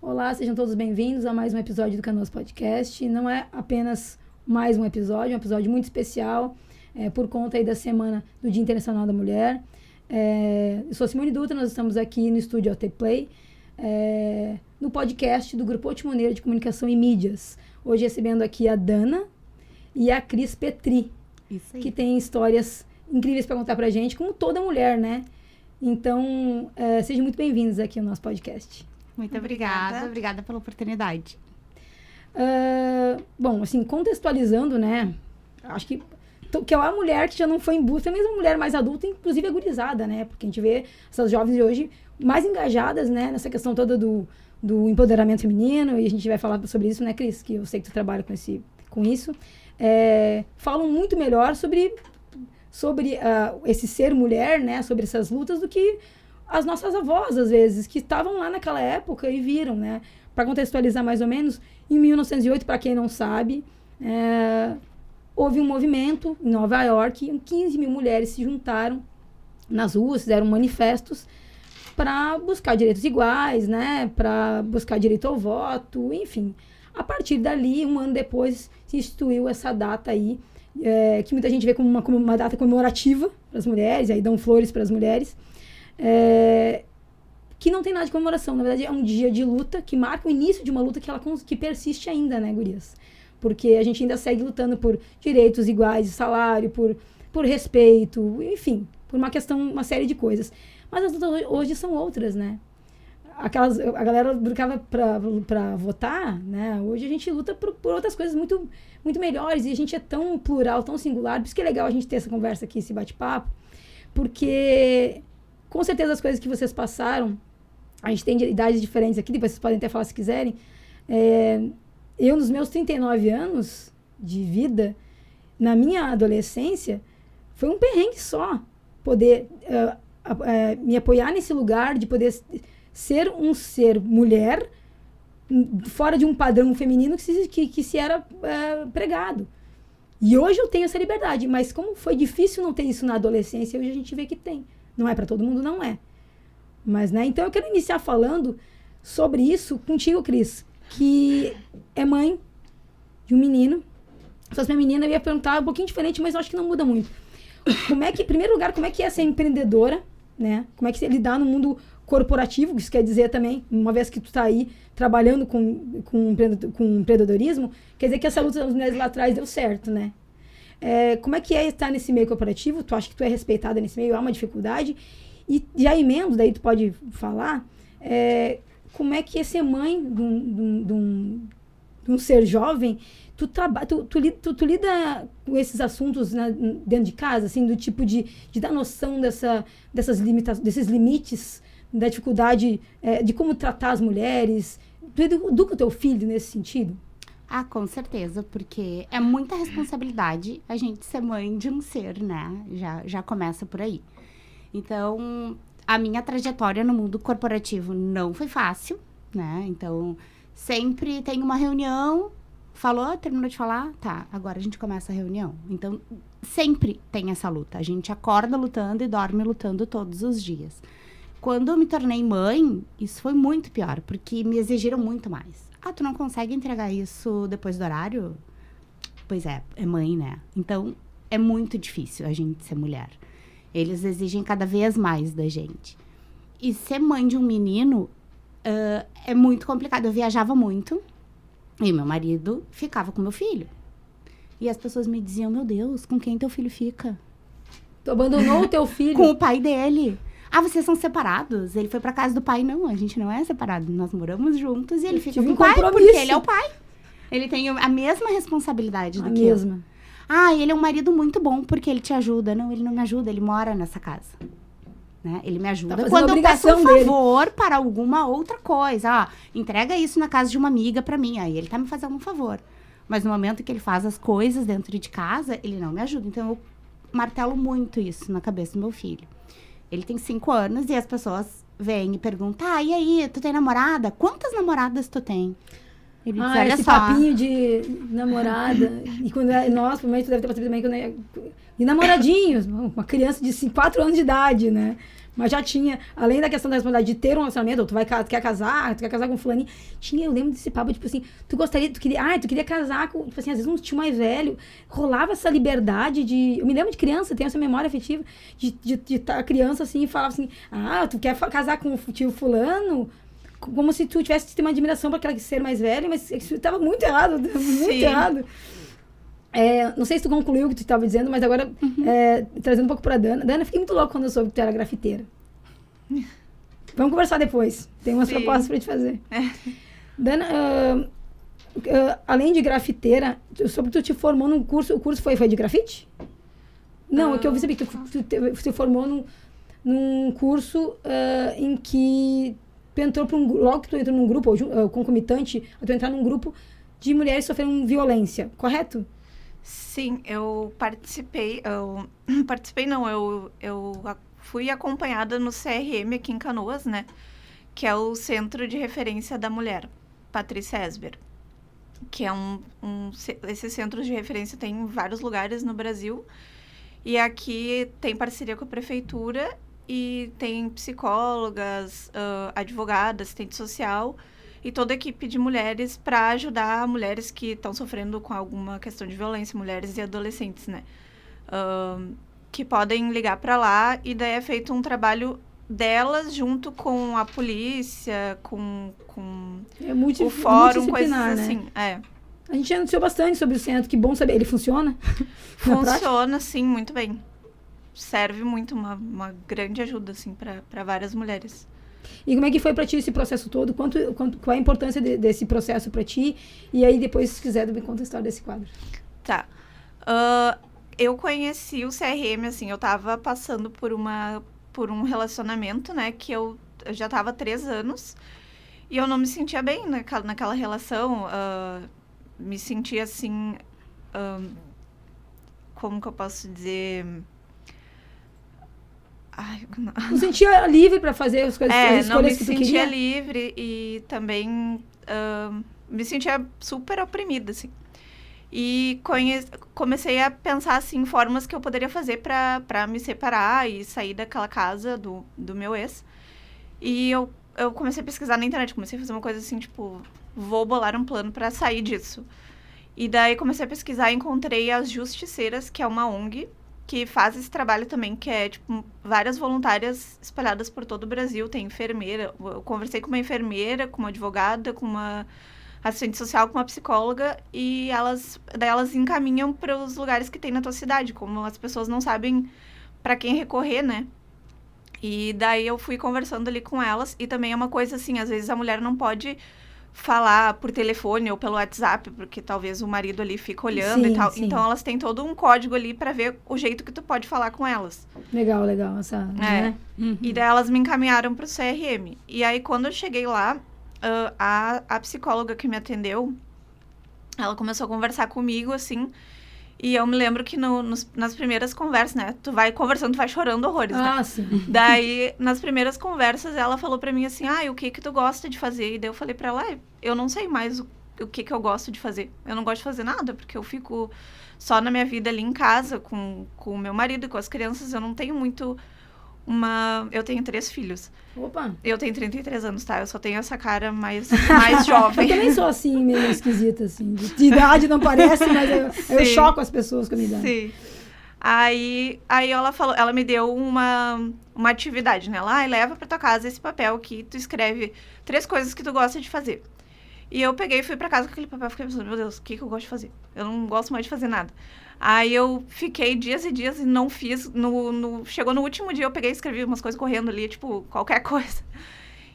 Olá, sejam todos bem-vindos a mais um episódio do Canoas Podcast. Não é apenas mais um episódio muito especial, por conta aí da semana do Dia Internacional da Mulher. Eu sou a Simone Dutra, nós estamos aqui no estúdio AT Play, no podcast do Grupo Otimoneiro de Comunicação e Mídias. Hoje recebendo aqui a Dana e a Cris Petri, que tem histórias incríveis para contar pra gente, como toda mulher, né? Então, sejam muito bem-vindos aqui ao nosso podcast. Muito obrigada pela oportunidade. Bom, assim, contextualizando, né? Acho que é uma mulher que já não foi em busca, mesmo uma mulher mais adulta, inclusive agorizada, né? Porque a gente vê essas jovens de hoje mais engajadas, né? Nessa questão toda do empoderamento feminino, e a gente vai falar sobre isso, né, Cris? Que eu sei que tu trabalha com isso. Falam muito melhor sobre esse ser mulher, né? Sobre essas lutas do que as nossas avós, às vezes, que estavam lá naquela época e viram, né? Para contextualizar mais ou menos, em 1908, para quem não sabe, houve um movimento em Nova York, 15 mil mulheres se juntaram nas ruas, fizeram manifestos para buscar direitos iguais, né? Para buscar direito ao voto, enfim. A partir dali, um ano depois, se instituiu essa data aí, que muita gente vê como uma data comemorativa para as mulheres, aí dão flores para as mulheres, que não tem nada de comemoração. Na verdade, é um dia de luta que marca o início de uma luta que persiste ainda, né, gurias? Porque a gente ainda segue lutando por direitos iguais de salário, por respeito, enfim, por uma série de coisas. Mas as lutas hoje são outras, né? A galera brincava para votar, né? Hoje a gente luta por outras coisas muito, muito melhores, e a gente é tão plural, tão singular. Por isso que é legal a gente ter essa conversa aqui, esse bate-papo, porque com certeza as coisas que vocês passaram, a gente tem idades diferentes aqui, depois vocês podem até falar se quiserem. Eu, nos meus 39 anos de vida, na minha adolescência, foi um perrengue só poder me apoiar nesse lugar de poder ser um ser mulher fora de um padrão feminino que se era pregado. E hoje eu tenho essa liberdade, mas como foi difícil não ter isso na adolescência, hoje a gente vê que tem. Não é para todo mundo, não é. Mas, né, então eu quero iniciar falando sobre isso contigo, Cris, que é mãe de um menino. Se fosse minha menina, eu ia perguntar um pouquinho diferente, mas eu acho que não muda muito. Em primeiro lugar, como é que é ser empreendedora, né? Como é que é lidar no mundo corporativo, isso quer dizer também, uma vez que tu tá aí trabalhando com empreendedorismo, quer dizer que essa luta das mulheres lá atrás deu certo, né? Como é que é estar nesse meio corporativo? Tu acha que tu é respeitada nesse meio? Há uma dificuldade? E já emendo, daí tu pode falar, como é que é ser mãe de um ser jovem? Tu lida com esses assuntos, né, dentro de casa, assim, do tipo de dar noção desses limites, da dificuldade de como tratar as mulheres? Tu educa o teu filho nesse sentido? Ah, com certeza, porque é muita responsabilidade a gente ser mãe de um ser, né? Já começa por aí. Então, a minha trajetória no mundo corporativo não foi fácil, né? Então, sempre tem uma reunião, falou, terminou de falar, tá, agora a gente começa a reunião. Então, sempre tem essa luta. A gente acorda lutando e dorme lutando todos os dias. Quando eu me tornei mãe, isso foi muito pior, porque me exigiram muito mais. Ah, tu não consegue entregar isso depois do horário? Pois é mãe, né? Então, é muito difícil a gente ser mulher. Eles exigem cada vez mais da gente. E ser mãe de um menino é muito complicado. Eu viajava muito e meu marido ficava com meu filho. E as pessoas me diziam, meu Deus, com quem teu filho fica? Tu abandonou o teu filho? Com o pai dele. Ah, vocês são separados? Ele foi pra casa do pai. Não, a gente não é separado. Nós moramos juntos e ele fica com o pai, porque ele é o pai. Ele tem a mesma responsabilidade do que eu. Ah, ele é um marido muito bom porque ele te ajuda. Não, ele não me ajuda, ele mora nessa casa. Né? Ele me ajuda quando eu peço um favor para alguma outra coisa. Ah, entrega isso na casa de uma amiga pra mim. Aí ele tá me fazendo um favor. Mas no momento que ele faz as coisas dentro de casa, ele não me ajuda. Então eu martelo muito isso na cabeça do meu filho. Ele tem 5 anos e as pessoas vêm e perguntam, e aí, tu tem namorada? Quantas namoradas tu tem? Ele diz, olha esse só. Papinho de namorada. E quando nós, provavelmente tu deve ter passado também, e namoradinhos, uma criança de 4 anos de idade, né? Mas já tinha, além da questão da responsabilidade de ter um relacionamento, ou tu quer casar com fulaninho, eu lembro desse papo, tipo assim, tu queria casar com, tipo assim, às vezes um tio mais velho, rolava essa liberdade eu me lembro de criança, tenho essa memória afetiva, de estar criança assim, e falava assim, tu quer casar com o tio fulano? Como se tu tivesse uma admiração para aquele ser mais velho, mas isso estava muito errado, muito errado. Não sei se tu concluiu o que tu estava dizendo, mas agora, trazendo um pouco para Dana. Dana, eu fiquei muito louca quando eu soube que tu era grafiteira. Vamos conversar depois. Tem umas propostas para te fazer. Dana, além de grafiteira, eu soube que tu te formou num curso. O curso foi de grafite? Não, é que eu vi saber que tu se formou num curso em que tu entrou logo que tu entrou num grupo, ou concomitante, tu entrar num grupo de mulheres que sofreram violência, correto? Sim, eu participei. Eu fui acompanhada no CRM aqui em Canoas, né? Que é o Centro de Referência da Mulher, Patrícia Esber. Que é esses centros de referência tem em vários lugares no Brasil. E aqui tem parceria com a prefeitura e tem psicólogas, advogadas, assistente social e toda a equipe de mulheres para ajudar mulheres que estão sofrendo com alguma questão de violência, mulheres e adolescentes, né? Que podem ligar para lá e daí é feito um trabalho delas junto com a polícia, com o fórum, coisas assim. Né? A gente anunciou bastante sobre o centro, que bom saber. Ele funciona? Funciona, sim, muito bem. Serve muito, uma grande ajuda, assim, para várias mulheres. E como é que foi para ti esse processo todo? Qual é a importância desse processo para ti? E aí, depois, se quiser, me conta a história desse quadro. Tá. Eu conheci o CRM, assim, eu tava passando por um relacionamento, né, que eu já tava há 3 anos, e eu não me sentia bem naquela relação, me sentia, assim, como que eu posso dizer... Não sentia livre para fazer as coisas, as escolhas que tu queria? Não me sentia livre e também me sentia super oprimida, assim. E comecei a pensar, assim, formas que eu poderia fazer para me separar e sair daquela casa do meu ex. E eu comecei a pesquisar na internet, comecei a fazer uma coisa assim, tipo, vou bolar um plano para sair disso. E daí comecei a pesquisar e encontrei as Justiceiras, que é uma ONG, que faz esse trabalho também, que é, tipo, várias voluntárias espalhadas por todo o Brasil. Tem enfermeira, eu conversei com uma enfermeira, com uma advogada, com uma assistente social, com uma psicóloga, e daí elas encaminham para os lugares que tem na tua cidade, como as pessoas não sabem para quem recorrer, né? E daí eu fui conversando ali com elas, e também é uma coisa assim, às vezes a mulher não pode falar por telefone ou pelo WhatsApp, porque talvez o marido ali fica olhando e tal. Sim. Então, elas têm todo um código ali para ver o jeito que tu pode falar com elas. Legal. Né? Uhum. E daí elas me encaminharam pro CRM. E aí, quando eu cheguei lá, a psicóloga que me atendeu, ela começou a conversar comigo, assim, e eu me lembro que nas primeiras conversas, né, tu vai conversando, tu vai chorando horrores, né? Sim. Daí, nas primeiras conversas, ela falou pra mim assim, o que tu gosta de fazer? E daí eu falei pra ela, eu não sei mais o que eu gosto de fazer. Eu não gosto de fazer nada, porque eu fico só na minha vida ali em casa, com o meu marido e com as crianças, eu não tenho muito Eu tenho 3 filhos. Opa! Eu tenho 33 anos, tá? Eu só tenho essa cara mais jovem. Eu também sou assim, meio esquisita, assim. De idade não parece, mas eu choco as pessoas com a minha idade. Sim. Aí ela me deu uma atividade, né? Ela, leva pra tua casa esse papel aqui, tu escreve 3 coisas que tu gosta de fazer. E eu peguei e fui pra casa com aquele papel e fiquei pensando, meu Deus, o que eu gosto de fazer? Eu não gosto mais de fazer nada. Aí eu fiquei dias e dias e não fiz. Chegou no último dia, eu peguei e escrevi umas coisas correndo ali, tipo, qualquer coisa.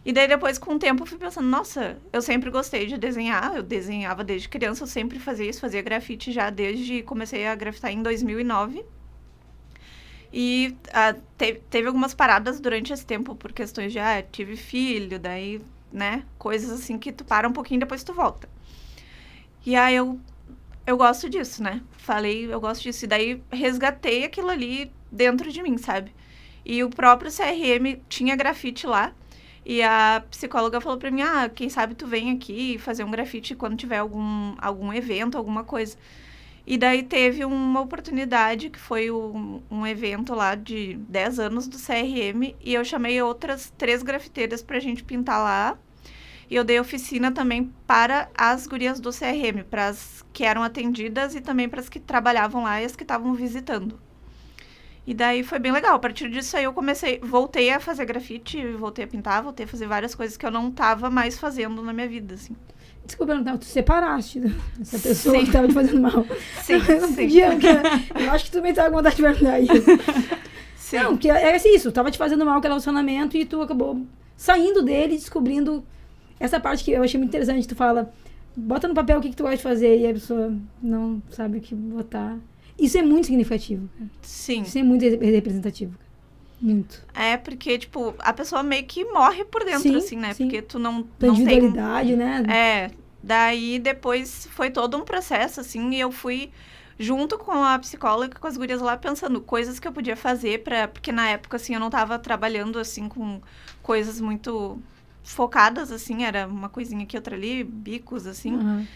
E daí depois, com o tempo, eu fui pensando, nossa, eu sempre gostei de desenhar, eu desenhava desde criança, eu sempre fazia isso, fazia grafite já comecei a grafitar em 2009. E teve algumas paradas durante esse tempo por questões de, tive filho, daí, né, coisas assim que tu para um pouquinho e depois tu volta. E aí eu gosto disso, né? Falei, eu gosto disso. E daí resgatei aquilo ali dentro de mim, sabe? E o próprio CRM tinha grafite lá. E a psicóloga falou pra mim, quem sabe tu vem aqui fazer um grafite quando tiver algum evento, alguma coisa. E daí teve uma oportunidade, que foi um evento lá de 10 anos do CRM, e eu chamei outras 3 grafiteiras pra gente pintar lá. E eu dei oficina também para as gurias do CRM, para as que eram atendidas e também para as que trabalhavam lá e as que estavam visitando. E daí foi bem legal. A partir disso aí eu voltei a fazer grafite, voltei a pintar, voltei a fazer várias coisas que eu não tava mais fazendo na minha vida, assim. Desculpa, não, tu separaste essa pessoa Sim. que tava te fazendo mal. Sim, Eu não sim. podia, eu acho que tu também tava com vontade de perguntar isso. Sim. Não, porque é assim, isso, tava te fazendo mal aquele relacionamento e tu acabou saindo dele, descobrindo essa parte que eu achei muito interessante. Tu fala, bota no papel o que tu gosta de fazer e a pessoa não sabe o que botar. Isso é muito significativo, cara. Sim. Isso é muito representativo, cara. Muito. É, porque, tipo, a pessoa meio que morre por dentro, Sim, assim, né? sim. Porque tu não Tua tem... individualidade, né? É, daí depois foi todo um processo, assim, e eu fui junto com a psicóloga, com as gurias lá, pensando coisas que eu podia fazer porque na época, assim, eu não tava trabalhando, assim, com coisas muito focadas, assim, era uma coisinha aqui, outra ali, bicos, assim. Uhum.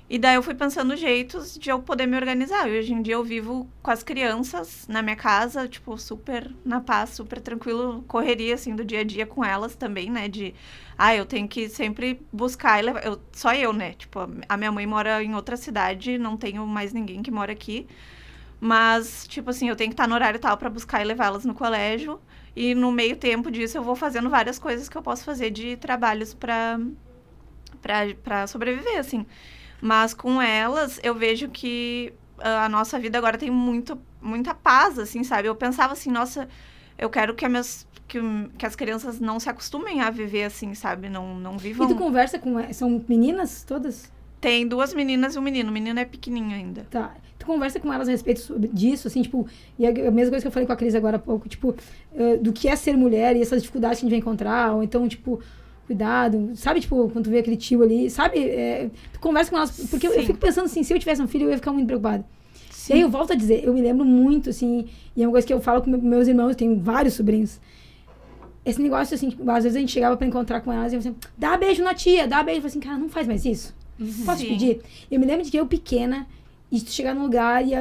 E daí eu fui pensando jeitos de eu poder me organizar. E hoje em dia eu vivo com as crianças na minha casa, tipo, super na paz, super tranquilo, correria, assim, do dia a dia com elas também, né? Eu tenho que sempre buscar e levar... Só eu, né? Tipo, a minha mãe mora em outra cidade, não tenho mais ninguém que mora aqui. Mas, tipo assim, eu tenho que estar no horário tal pra buscar e levá-las no colégio. E no meio tempo disso eu vou fazendo várias coisas que eu posso fazer de trabalhos pra sobreviver, assim. Mas com elas, eu vejo que a nossa vida agora tem muita paz, assim, sabe? Eu pensava assim, nossa, eu quero que as crianças não se acostumem a viver assim, sabe? Não vivam... E tu conversa com... São meninas todas? Tem 2 meninas e um menino. O menino é pequenininho ainda. Tá. Tu conversa com elas a respeito disso, assim, tipo... E a mesma coisa que eu falei com a Cris agora há pouco, tipo... do que é ser mulher e essas dificuldades que a gente vai encontrar, ou então, tipo... Cuidado, sabe, tipo, quando tu vê aquele tio ali, sabe? Tu conversa com elas, porque eu fico pensando assim, se eu tivesse um filho, eu ia ficar muito preocupada. Sim. E aí eu volto a dizer, eu me lembro muito, assim, e é uma coisa que eu falo com meus irmãos, eu tenho vários sobrinhos. Esse negócio, assim, tipo, às vezes a gente chegava pra encontrar com elas e eu assim, dá beijo na tia, dá beijo. Eu falei assim, cara, não faz mais isso. Posso te pedir? Eu me lembro de que eu pequena, e tu chegar num lugar e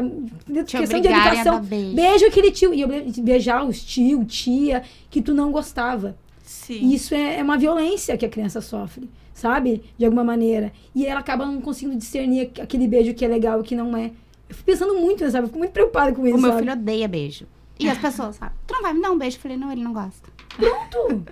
questão de educação, beijo aquele tio. E eu lembro de beijar os tio, tia, que tu não gostava. Sim. E isso é uma violência que a criança sofre, sabe? De alguma maneira. E ela acaba não conseguindo discernir aquele beijo que é legal e que não é. Eu fico pensando muito, sabe? Eu fico muito preocupada com isso, O meu sabe? filho odeia beijo. E as pessoas, sabe? Tu não vai me dar um beijo? Eu falei, não, ele não gosta.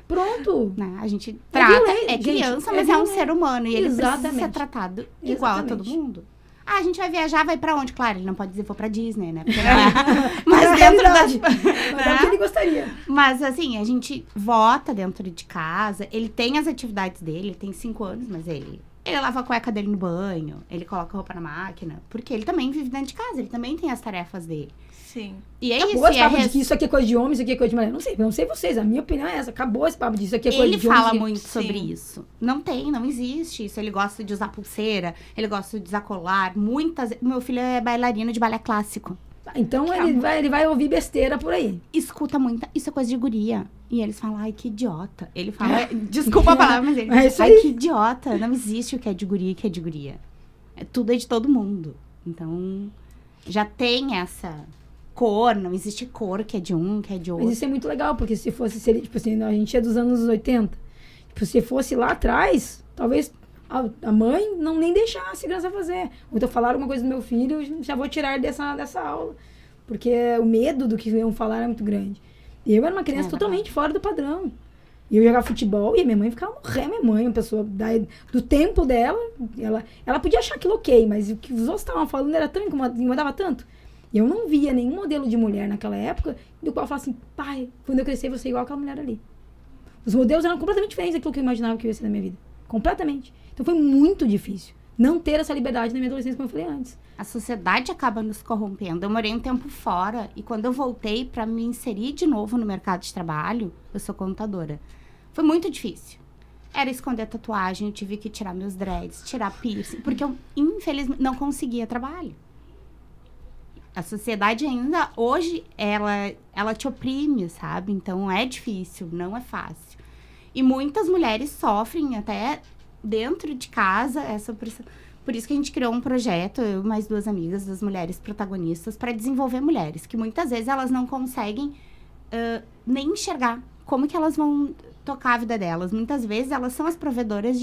Pronto. Né? A gente trata, é criança, gente, mas é um ser humano. E ele Exatamente. precisa ser tratado igual a todo mundo. Ah, a gente vai viajar, vai pra onde? Claro, ele não pode dizer vou pra Disney, né? Porque não é. Mas dentro realidade. das... Mas é o que ele gostaria. Mas assim, a gente vota dentro de casa, ele tem as atividades dele, ele tem 5 anos, mas ele lava a cueca dele no banho, ele coloca a roupa na máquina, porque ele também vive dentro de casa, ele também tem as tarefas dele. Sim. E é Acabou isso. esse papo de que isso aqui é coisa de homem, isso aqui é coisa de mulher. Não sei vocês, a minha opinião é essa. Acabou esse papo disso, isso aqui é coisa de homem. Ele fala muito sobre Sim. isso. Não existe isso. Ele gosta de usar pulseira, ele gosta de usar colar. Meu filho é bailarino de balé clássico. Então ele vai ouvir besteira por aí. Escuta muita. Isso é coisa de guria. E eles falam, ai, que idiota. Ele fala, desculpa a palavra, mas ele diz, ai, que idiota. Não existe o que é de guria e o que é de guria. Tudo é de todo mundo. Então, já tem essa cor, não existe cor que é de um, que é de outro. Mas isso é muito legal, porque se fosse, tipo assim, a gente é dos anos 80. Tipo, se fosse lá atrás, talvez a mãe não nem deixasse a criança fazer. Ou então falar alguma coisa do meu filho, eu já vou tirar ele dessa aula. Porque o medo do que iam falar é muito grande. E eu era uma criança totalmente fora do padrão. E eu jogava futebol e a minha mãe ficava morrendo. Minha mãe, uma pessoa do tempo dela, ela podia achar aquilo ok, mas o que os outros estavam falando era tão incomodava tanto. E eu não via nenhum modelo de mulher naquela época do qual eu falava assim, pai, quando eu crescer eu vou ser igual aquela mulher ali. Os modelos eram completamente diferentes daquilo que eu imaginava que eu ia ser na minha vida. Completamente. Então foi muito difícil não ter essa liberdade na minha adolescência, como eu falei antes. A sociedade acaba nos corrompendo. Eu morei um tempo fora e quando eu voltei para me inserir de novo no mercado de trabalho, eu sou contadora. Foi muito difícil. Era esconder tatuagem, eu tive que tirar meus dreads, tirar piercing, porque eu, infelizmente, não conseguia trabalho. A sociedade ainda, hoje, ela te oprime, sabe? Então, é difícil, não é fácil. E muitas mulheres sofrem até dentro de casa essa pressão. Por isso que a gente criou um projeto, eu e mais 2 amigas, das mulheres protagonistas, para desenvolver mulheres, que muitas vezes elas não conseguem nem enxergar como que elas vão tocar a vida delas. Muitas vezes elas são as provedoras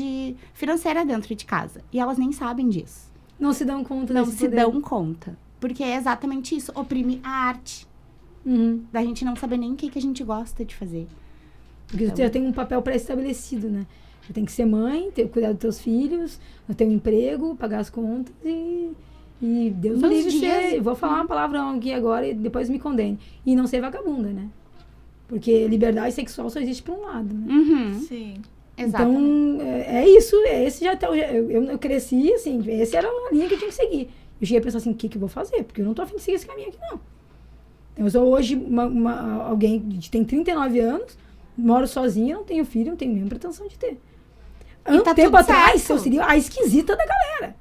financeira dentro de casa, e elas nem sabem disso. Não se dão conta Não desse se poder. dão conta, porque é exatamente isso, oprime a arte, da gente não saber nem o que a gente gosta de fazer. Porque você já tem um papel pré-estabelecido, né? Você tem que ser mãe, ter cuidado dos teus filhos, ter um emprego, pagar as contas e Deus o livre ser... Vou falar uma palavra aqui agora e depois me condene. E não ser vagabunda, né? Porque liberdade sexual só existe por um lado, né? Sim. Exatamente. Então, é isso. Esse já tá, eu cresci, assim, essa era a linha que eu tinha que seguir. Eu cheguei a pensar assim, o que eu vou fazer? Porque eu não tô afim de seguir esse caminho aqui, não. Eu sou hoje alguém que tem 39 anos, moro sozinha, não tenho filho, não tenho nenhuma pretensão de ter. E tá tempo tudo atrás, certo. eu seria a esquisita da galera.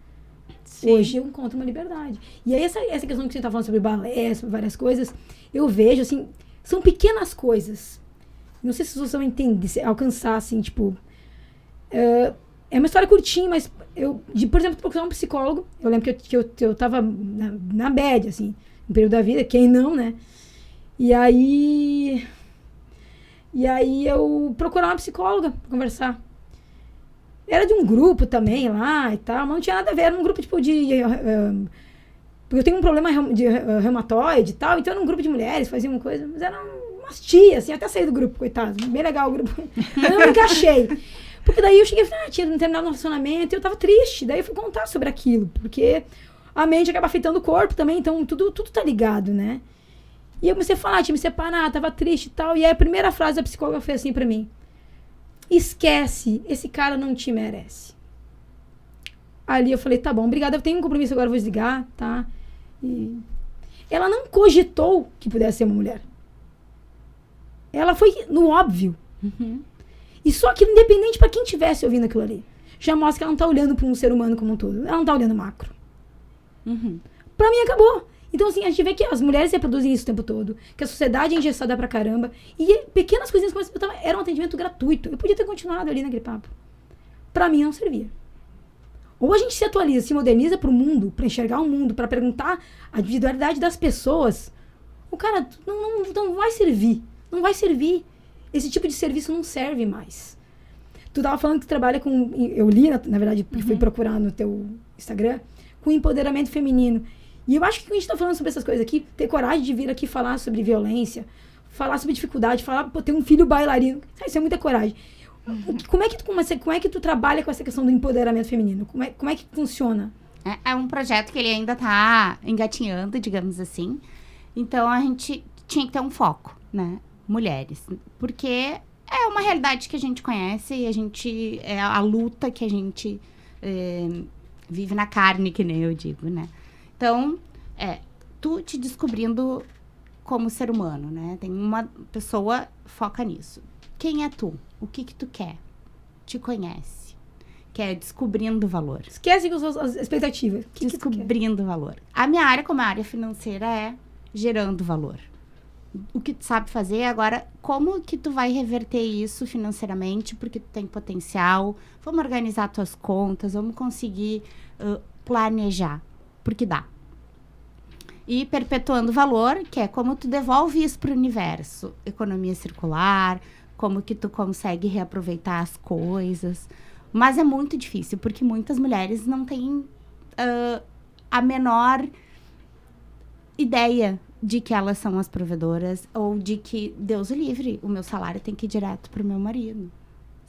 Sim. Hoje eu encontro uma liberdade. E aí, essa questão que você tá falando sobre balé, sobre várias coisas, eu vejo, assim, são pequenas coisas. Não sei se vocês vão entender, se alcançar, assim, tipo... É uma história curtinha, mas por exemplo, procurar um psicólogo. Eu lembro que eu tava na bad, assim, no período da vida, quem não, né? E aí eu procurar uma psicóloga pra conversar. Era de um grupo também lá e tal, mas não tinha nada a ver. Era um grupo tipo porque eu tenho um problema de reumatoide e tal, então era um grupo de mulheres, faziam uma coisa, mas eram umas tias, assim, até saí do grupo, coitado. Bem legal o grupo. Eu não me encaixei. Porque daí eu cheguei e falei, tinha terminado um relacionamento e eu tava triste. Daí eu fui contar sobre aquilo, porque a mente acaba afetando o corpo também, então tudo tá ligado, né? E eu comecei a falar, tinha me separado, tava triste e tal. E aí a primeira frase da psicóloga foi assim pra mim: esquece, esse cara não te merece. Ali eu falei, tá bom, obrigada, eu tenho um compromisso agora, eu vou desligar, tá? E ela não cogitou que pudesse ser uma mulher. Ela foi no óbvio. E só que independente pra quem estivesse ouvindo aquilo ali, já mostra que ela não tá olhando pra um ser humano como um todo. Ela não tá olhando macro. Pra mim acabou. Então, assim, a gente vê que as mulheres reproduzem isso o tempo todo, que a sociedade é engessada pra caramba, e pequenas coisinhas como era um atendimento gratuito. Eu podia ter continuado ali naquele papo. Pra mim não servia. Ou a gente se atualiza, se moderniza pro mundo, pra enxergar o mundo, pra perguntar a individualidade das pessoas. O cara não vai servir. Não vai servir. Esse tipo de serviço não serve mais. Tu tava falando que trabalha com... Eu li, na verdade, porque fui procurar no teu Instagram, com empoderamento feminino. E eu acho que quando a gente tá falando sobre essas coisas aqui, ter coragem de vir aqui falar sobre violência, falar sobre dificuldade, falar, ter um filho bailarino, isso é muita coragem. Como é que tu trabalha com essa questão do empoderamento feminino? Como é que funciona? É um projeto que ele ainda tá engatinhando, digamos assim. Então, a gente tinha que ter um foco, né? Mulheres. Porque é uma realidade que a gente conhece e é a luta que a gente vive na carne, que nem eu digo, né? Então, tu te descobrindo como ser humano, né? Tem uma pessoa, foca nisso. Quem é tu? O que tu quer? Te conhece. Quer descobrindo valor. Esquece as expectativas. Descobrindo valor. A minha área, como a área financeira, é gerando valor. O que tu sabe fazer agora, como que tu vai reverter isso financeiramente, porque tu tem potencial, vamos organizar tuas contas, vamos conseguir planejar, porque dá. E perpetuando valor, que é como tu devolve isso para o universo, economia circular, como que tu consegue reaproveitar as coisas, mas é muito difícil, porque muitas mulheres não têm a menor ideia de que elas são as provedoras, ou de que, Deus o livre, o meu salário tem que ir direto pro meu marido,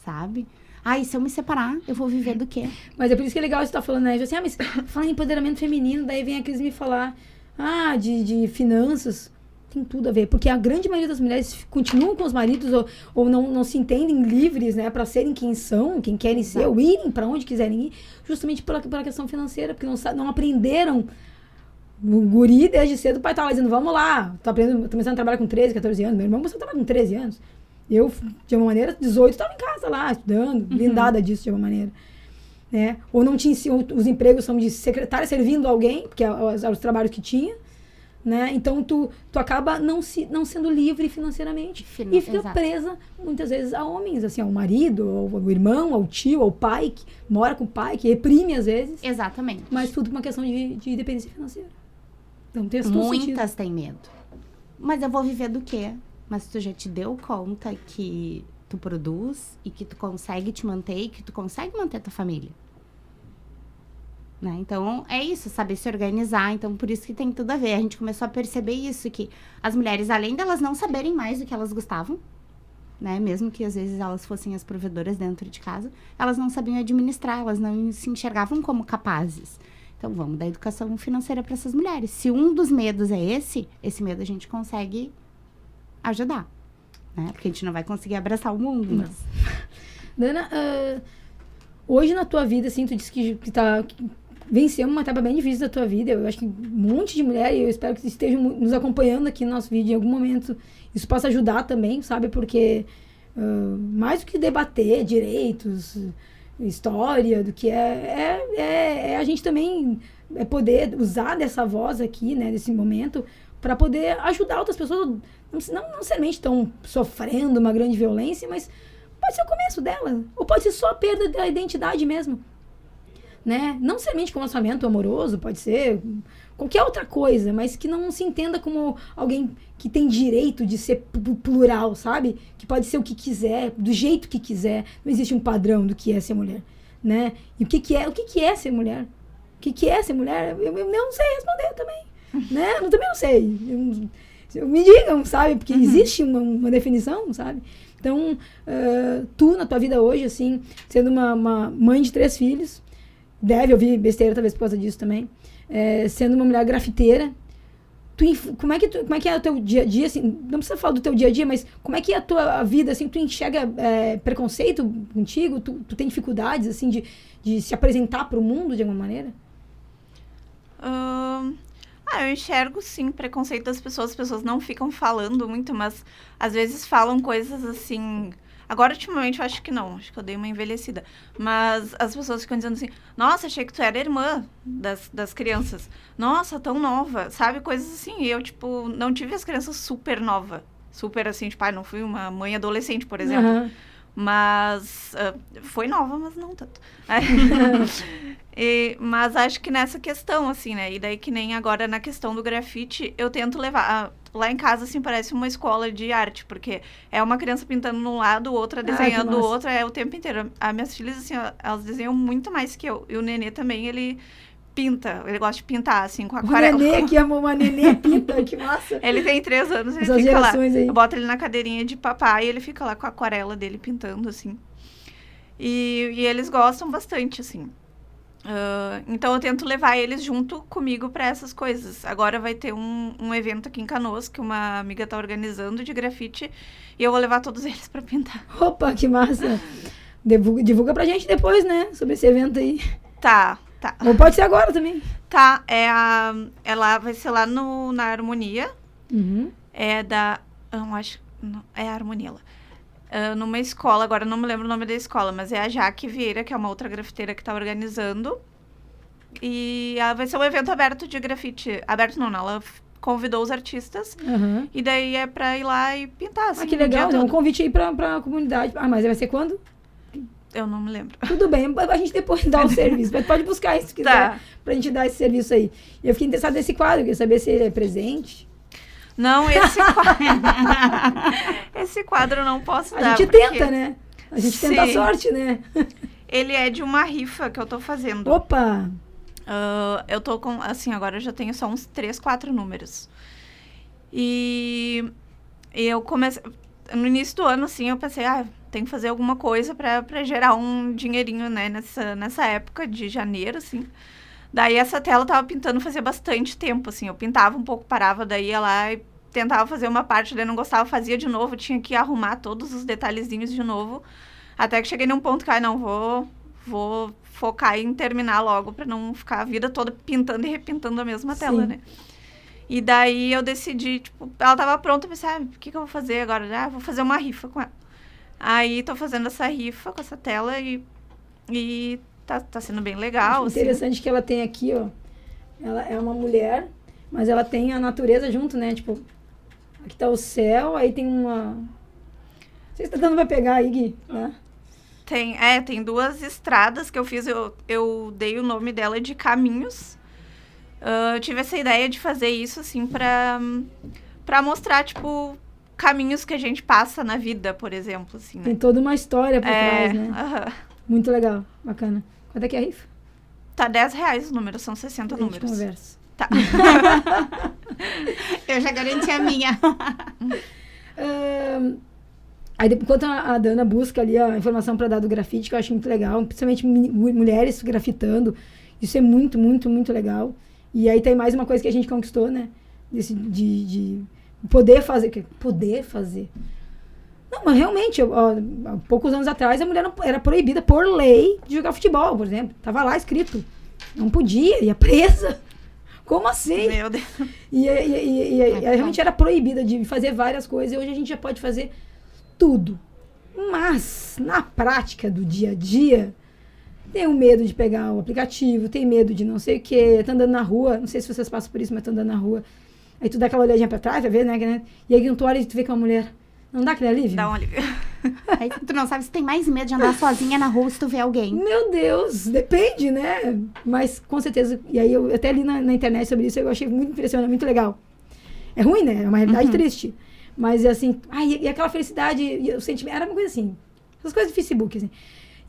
sabe? E se eu me separar, eu vou viver do quê? Mas é por isso que é legal você estar falando, né? Assim, mas falando em empoderamento feminino, daí vem a Cris me falar, de finanças, tem tudo a ver, porque a grande maioria das mulheres continuam com os maridos ou não se entendem livres, né, para serem quem são, quem querem ser, ou irem para onde quiserem ir, justamente pela questão financeira, porque não aprenderam. O guri, desde cedo, o pai tava dizendo, vamos lá, tô começando a trabalhar com 13, 14 anos, meu irmão começou a trabalhar com 13 anos, eu, de alguma maneira, 18, tava em casa lá, estudando, blindada disso, de alguma maneira, né, ou não tinha, os empregos são de secretária servindo alguém, porque eram os trabalhos que tinha, né? Então, tu acaba não sendo livre financeiramente e fica Exato. presa, muitas vezes, a homens, assim, ao marido, ao irmão, ao tio, ao pai, que mora com o pai, que reprime, às vezes, Exatamente. mas tudo por uma questão de independência financeira. Então, tem esse todo sentido. Muitas têm medo. Mas eu vou viver do quê? Mas tu já te deu conta que tu produz e que tu consegue te manter e que tu consegue manter tua família? Né? Então, é isso, saber se organizar. Então, por isso que tem tudo a ver. A gente começou a perceber isso, que as mulheres, além delas não saberem mais do que elas gostavam, né? Mesmo que às vezes elas fossem as provedoras dentro de casa, elas não sabiam administrar, elas não se enxergavam como capazes. Então, vamos dar educação financeira para essas mulheres. Se um dos medos é esse medo a gente consegue ajudar, né? Porque a gente não vai conseguir abraçar o mundo, mas... Dana, hoje na tua vida, assim, tu disse que venceu uma etapa bem difícil da tua vida. Eu acho que um monte de mulheres, e eu espero que estejam nos acompanhando aqui no nosso vídeo em algum momento, isso possa ajudar também, sabe? Porque mais do que debater direitos, história, do que é a gente também poder usar dessa voz aqui, né, desse momento, para poder ajudar outras pessoas, não necessariamente estão sofrendo uma grande violência, mas pode ser o começo dela, ou pode ser só a perda da identidade mesmo, né? Não necessariamente com relacionamento amoroso, pode ser qualquer outra coisa, mas que não se entenda como alguém que tem direito de ser plural, sabe? Que pode ser o que quiser, do jeito que quiser. Não existe um padrão do que é ser mulher, né? E o que é ser mulher? O que é ser mulher? Eu não sei responder também, né? Eu também não sei. Me digam, sabe? Porque existe uma definição, sabe? Então, tu, na tua vida hoje, assim, sendo uma mãe de 3 filhos, deve ouvir besteira, talvez, por causa disso também, sendo uma mulher grafiteira, como é que é o teu dia a dia, assim, não precisa falar do teu dia a dia, mas como é que é a tua vida, assim, tu enxerga preconceito contigo, tu tem dificuldades, assim, de se apresentar para o mundo de alguma maneira? Eu enxergo, sim, preconceito das pessoas. As pessoas não ficam falando muito, mas às vezes falam coisas assim... Agora, ultimamente, eu acho que não. Acho que eu dei uma envelhecida. Mas as pessoas ficam dizendo assim... Nossa, achei que tu era irmã das crianças. Nossa, tão nova. Sabe? Coisas assim. E eu, tipo, não tive as crianças super nova. Super assim, tipo... não fui uma mãe adolescente, por exemplo. Uhum. Mas... foi nova, mas não tanto. Mas acho que nessa questão, assim, né? E daí que nem agora na questão do grafite, eu tento levar... lá em casa, assim, parece uma escola de arte, porque é uma criança pintando num lado, outra desenhando o outro, o tempo inteiro. As minhas filhas, assim, elas desenham muito mais que eu. E o Nenê também, ele pinta, ele gosta de pintar, assim, com aquarela. O Nenê, que ama uma Nenê, pinta, que massa. Ele tem 3 anos, ele Essas fica lá. aí. Eu boto ele na cadeirinha de papai e ele fica lá com a aquarela dele pintando, assim. E eles gostam bastante, assim. Então eu tento levar eles junto comigo para essas coisas. Agora vai ter um evento aqui em Canoas que uma amiga tá organizando de grafite e eu vou levar todos eles para pintar. Opa, que massa! Divulga pra gente depois, né? Sobre esse evento aí. Tá. Ou pode ser agora também. Tá, vai ser lá na Harmonia. Uhum. É a Harmonia lá. Numa escola, agora não me lembro o nome da escola, mas é a Jaque Vieira, que é uma outra grafiteira que tá organizando. E vai ser um evento aberto de grafite. Aberto não, ela convidou os artistas. Uhum. E daí é pra ir lá e pintar, assim. Que legal, é um convite aí pra comunidade. Mas vai ser quando? Eu não me lembro. Tudo bem, a gente depois dá o serviço. Mas pode buscar isso se quiser, pra gente dar esse serviço aí. E eu fiquei interessada nesse quadro, queria saber se ele é presente. Não, esse quadro eu não posso dar. A gente tenta, né? A gente tenta a sorte, né? Ele é de uma rifa que eu tô fazendo. Opa! Eu tô com, assim, agora eu já tenho só uns 3, 4 números. E eu comecei... No início do ano, assim, eu pensei, tem que fazer alguma coisa pra gerar um dinheirinho, né? Nessa época de janeiro, assim. Daí essa tela eu tava pintando fazia bastante tempo, assim. Eu pintava um pouco, parava, daí ia lá e tentava fazer uma parte, daí não gostava, fazia de novo. Tinha que arrumar todos os detalhezinhos de novo. Até que cheguei num ponto que, não, vou focar em terminar logo pra não ficar a vida toda pintando e repintando a mesma tela, né? E daí eu decidi, tipo, ela tava pronta, eu pensei, o que eu vou fazer agora? Vou fazer uma rifa com ela. Aí tô fazendo essa rifa com essa tela e tá sendo bem legal. Acho interessante que ela tem aqui, ó. Ela é uma mulher Mas ela tem a natureza junto, né? Tipo, aqui tá o céu, aí tem uma... Não sei se tá dando pra pegar aí, Gui, né? Tem 2 estradas que eu fiz, eu dei o nome dela de Caminhos. Eu tive essa ideia de fazer isso, assim, pra mostrar, tipo, caminhos que a gente passa na vida, por exemplo, assim, né? Tem toda uma história por trás, né? Aham. Muito legal, bacana. Quanto é que é a rifa? Tá R$10 o número, são 60 A gente números. conversa. Tá. Eu já garanti a minha. Aí, enquanto a Dana busca ali a informação para dar do grafite, que eu acho muito legal, principalmente mulheres grafitando, isso é muito, muito, muito legal. E aí tem mais uma coisa que a gente conquistou, né? De poder fazer. Poder fazer. Não, mas realmente, há poucos anos atrás, a mulher não era proibida por lei de jogar futebol, por exemplo. Tava lá escrito. Não podia, ia presa. Como assim? Meu Deus. E realmente era proibida de fazer várias coisas. E hoje a gente já pode fazer tudo. Mas, na prática do dia a dia, tem o medo de pegar o aplicativo, tem medo de não sei o quê, tá andando na rua, não sei se vocês passam por isso, mas tá andando na rua. Aí tu dá aquela olhadinha pra trás, pra ver, né? E aí tu olha e tu vê que é uma mulher. Não dá aquele alívio? Dá um alívio. Aí tu não sabe se tem mais medo de andar sozinha na rua se tu vê alguém. Meu Deus, depende, né? Mas com certeza, e aí eu até li na internet sobre isso, eu achei muito impressionante, muito legal. É ruim, né? É uma realidade triste. Mas assim, e aquela felicidade, e o sentimento, era uma coisa assim, essas coisas do Facebook, assim.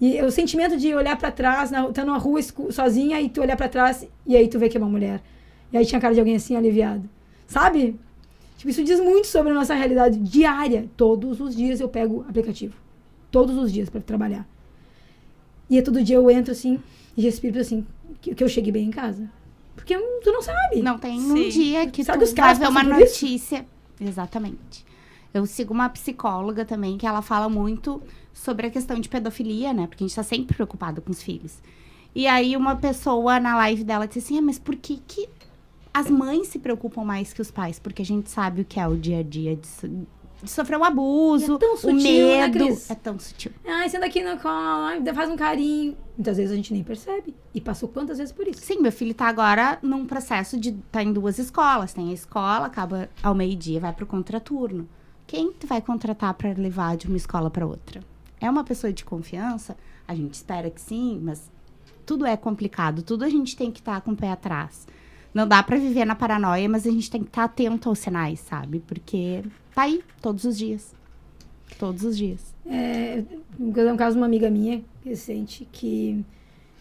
E o sentimento de olhar pra trás, tá numa rua sozinha, e tu olhar pra trás, e aí tu vê que é uma mulher. E aí tinha a cara de alguém assim, aliviado. Sabe? Tipo, isso diz muito sobre a nossa realidade diária. Todos os dias eu pego aplicativo. Todos os dias pra trabalhar. E todo dia eu entro assim, e respiro assim, que eu cheguei bem em casa. Porque tu não sabe. Não tem Sim. um dia que Sabe tu os caras vai ver uma passam por isso? notícia. Exatamente. Eu sigo uma psicóloga também, que ela fala muito sobre a questão de pedofilia, né? Porque a gente tá sempre preocupado com os filhos. E aí uma pessoa na live dela disse assim, mas por que as mães se preocupam mais que os pais? Porque a gente sabe o que é o dia a dia de sofrer um abuso, E é tão o sutil, né, medo. Cris? É tão sutil. Senta aqui no colo, faz um carinho. Muitas vezes a gente nem percebe. E passou quantas vezes por isso? Sim, meu filho tá agora num processo de... Tá em 2 escolas. Tem a escola, acaba ao meio-dia, vai pro contraturno. Quem tu vai contratar pra levar de uma escola pra outra? É uma pessoa de confiança? A gente espera que sim, mas tudo é complicado. Tudo a gente tem que estar com o pé atrás. Não dá pra viver na paranoia, mas a gente tem que estar atento aos sinais, sabe? Porque tá aí, todos os dias. Todos os dias. Um caso de uma amiga minha, recente, que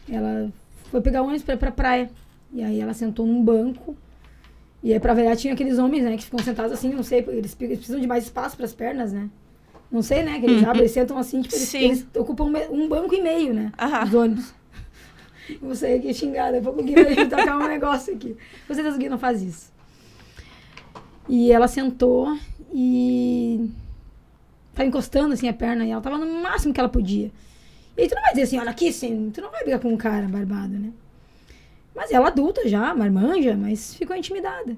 ela foi pegar ônibus pra praia. E aí ela sentou num banco. E aí pra variar tinha aqueles homens, né, que ficam sentados assim, não sei, eles precisam de mais espaço pras pernas, né? Não sei, né, que eles abrem, eles sentam assim, tipo, eles ocupam um banco e meio, né, os ônibus. Eu vou sair aqui xingada, daqui a pouco o Gui vai tocar um negócio aqui. Com certeza o Gui não faz isso. E ela sentou e tava encostando assim a perna e ela tava no máximo que ela podia. E aí tu não vai dizer assim, olha aqui, assim, tu não vai brigar com um cara barbado, né? Mas ela adulta já, marmanja, mas ficou intimidada.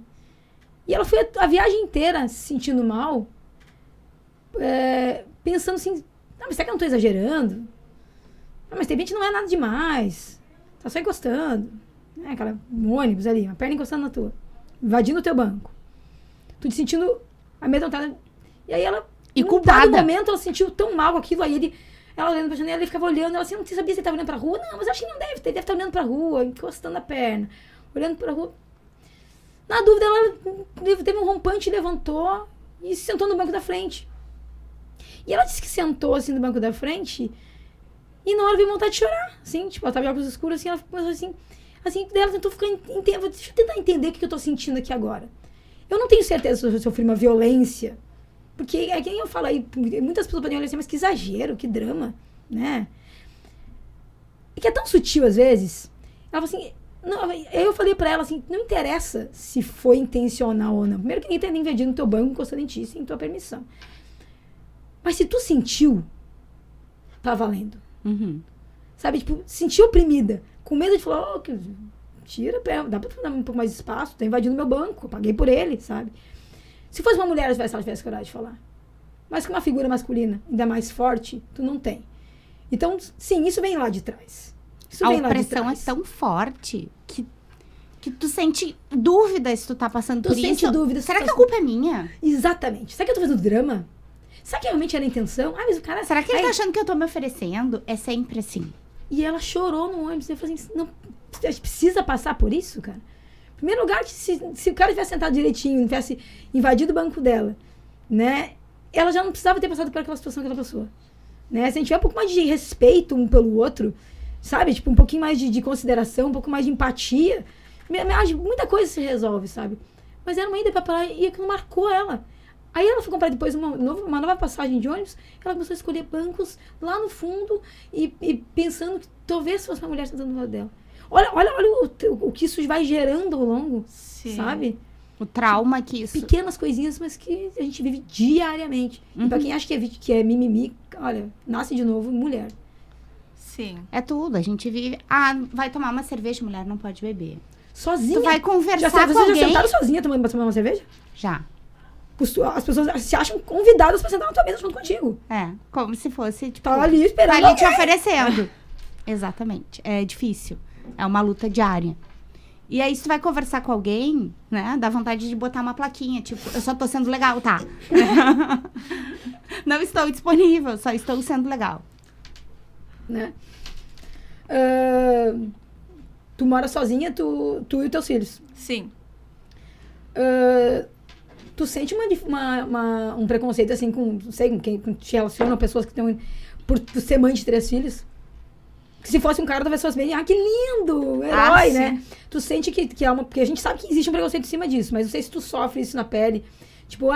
E ela foi a viagem inteira se sentindo mal, pensando assim, mas será que eu não tô exagerando? Mas de repente não é nada demais. Tá só encostando. Né? Um ônibus ali, uma perna encostando na tua. Invadindo o teu banco. Tu te sentindo amedrontada. E aí ela, E num culpada. dado momento, ela se sentiu tão mal com aquilo. Aí ela olhando pra janela, ele ficava olhando. Ela assim, não sabia se ele tava olhando pra rua. Não, mas acho que não deve ter. Deve estar olhando pra rua, encostando a perna. Olhando pra rua. Na dúvida, ela teve um rompante, levantou e se sentou no banco da frente. E ela disse que sentou assim no banco da frente... E na hora veio vontade de chorar, assim, tipo, ela tava de óculos escuros, assim, ela começou assim, daí ela tentou ficar, deixa eu tentar entender o que eu tô sentindo aqui agora. Eu não tenho certeza se eu sofri uma violência, porque é quem eu falo aí, muitas pessoas podem olhar assim, mas que exagero, que drama, né? É que é tão sutil às vezes. Ela falou assim, não, aí eu falei pra ela assim, não interessa se foi intencional ou não. Primeiro que ninguém tá invadindo no teu banco, encostando em ti, sem tua permissão. Mas se tu sentiu, tá valendo. Uhum. Sabe, tipo, se sentir oprimida, com medo de falar, tira, dá pra dar um pouco mais de espaço, tá invadindo meu banco, eu paguei por ele, sabe? Se fosse uma mulher, se ela tivesse coragem de falar. Mas com uma figura masculina, ainda mais forte, tu não tem. Então, sim, isso vem lá de trás. Isso A vem lá de opressão é trás. tão forte que que tu sente dúvida se tu tá passando Tu por sente isso. dúvida. Será que a culpa é minha? Exatamente. Será que eu tô fazendo drama? Será que realmente era a intenção? Ah, mas o cara... Será que ele Aí- tá achando que eu tô me oferecendo? É sempre assim. E ela chorou no ônibus. Eu falei assim, não, a gente precisa passar por isso, cara? Em primeiro lugar, que se o cara tivesse sentado direitinho, não tivesse invadido o banco dela, né? Ela já não precisava ter passado por aquela situação que ela passou. Né? Se a gente tiver um pouco mais de respeito um pelo outro, sabe? Tipo, um pouquinho mais de consideração, um pouco mais de empatia, muita coisa se resolve, sabe? Mas era uma ida pra praia e aquilo marcou ela. Aí ela foi comprar depois uma nova passagem de ônibus, ela começou a escolher bancos lá no fundo e pensando que talvez fosse uma mulher sentando do lado dela. Olha o que isso vai gerando ao longo, Sim. sabe? O trauma que isso... Pequenas coisinhas, mas que a gente vive diariamente. E pra quem acha que é mimimi, olha, nasce de novo mulher. Sim. É tudo. A gente vive... vai tomar uma cerveja, mulher não pode beber. Sozinha. Tu vai conversar com Vocês já alguém... sentaram sozinha tomando uma cerveja? Já. As pessoas se acham convidadas pra sentar na tua mesa junto contigo. É. Como se fosse, tipo... Tá ali esperando Tá ali te alguém. oferecendo. Exatamente. É difícil. É uma luta diária. E aí, se tu vai conversar com alguém, né? Dá vontade de botar uma plaquinha. Tipo, eu só tô sendo legal, tá? Não estou disponível, só estou sendo legal. Né? Tu mora sozinha, tu e os teus filhos. Sim. Tu sente um preconceito, assim, não sei, com quem te relaciona, pessoas que estão... Por ser mãe de 3 filhos? Que se fosse um cara, talvez fosse bem, que lindo, herói, né? Sim. Tu sente que é uma... Porque a gente sabe que existe um preconceito em cima disso, mas não sei se tu sofre isso na pele. Tipo,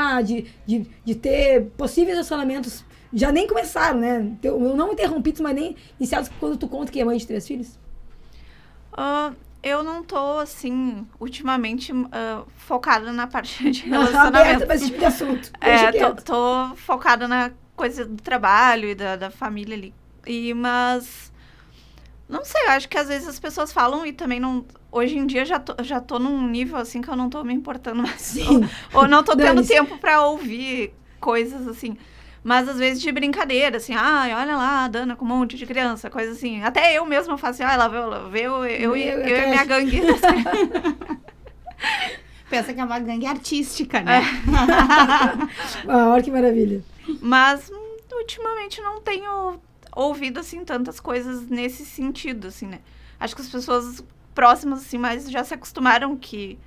de ter possíveis relacionamentos, já nem começaram, né? Não interrompidos, mas nem iniciados quando tu conta que é mãe de 3 filhos. Eu não tô, assim, ultimamente focada na parte de Aberta relacionamento. pra esse tipo de assunto. Deixa quieto. Tô focada na coisa do trabalho e da família ali. Mas, não sei, eu acho que às vezes as pessoas falam e também não... Hoje em dia já tô num nível, assim, que eu não tô me importando mais. Sim. Ou não tô tendo Dane-se. tempo pra ouvir coisas, assim. Mas, às vezes, de brincadeira, assim, olha lá, a Dana com um monte de criança, coisa assim. Até eu mesma faço assim, ela vê eu e a minha gangue. Pensa que é uma gangue artística, né? Olha que maravilha. Mas, ultimamente, não tenho ouvido, assim, tantas coisas nesse sentido, assim, né? Acho que as pessoas próximas, assim, mas já se acostumaram que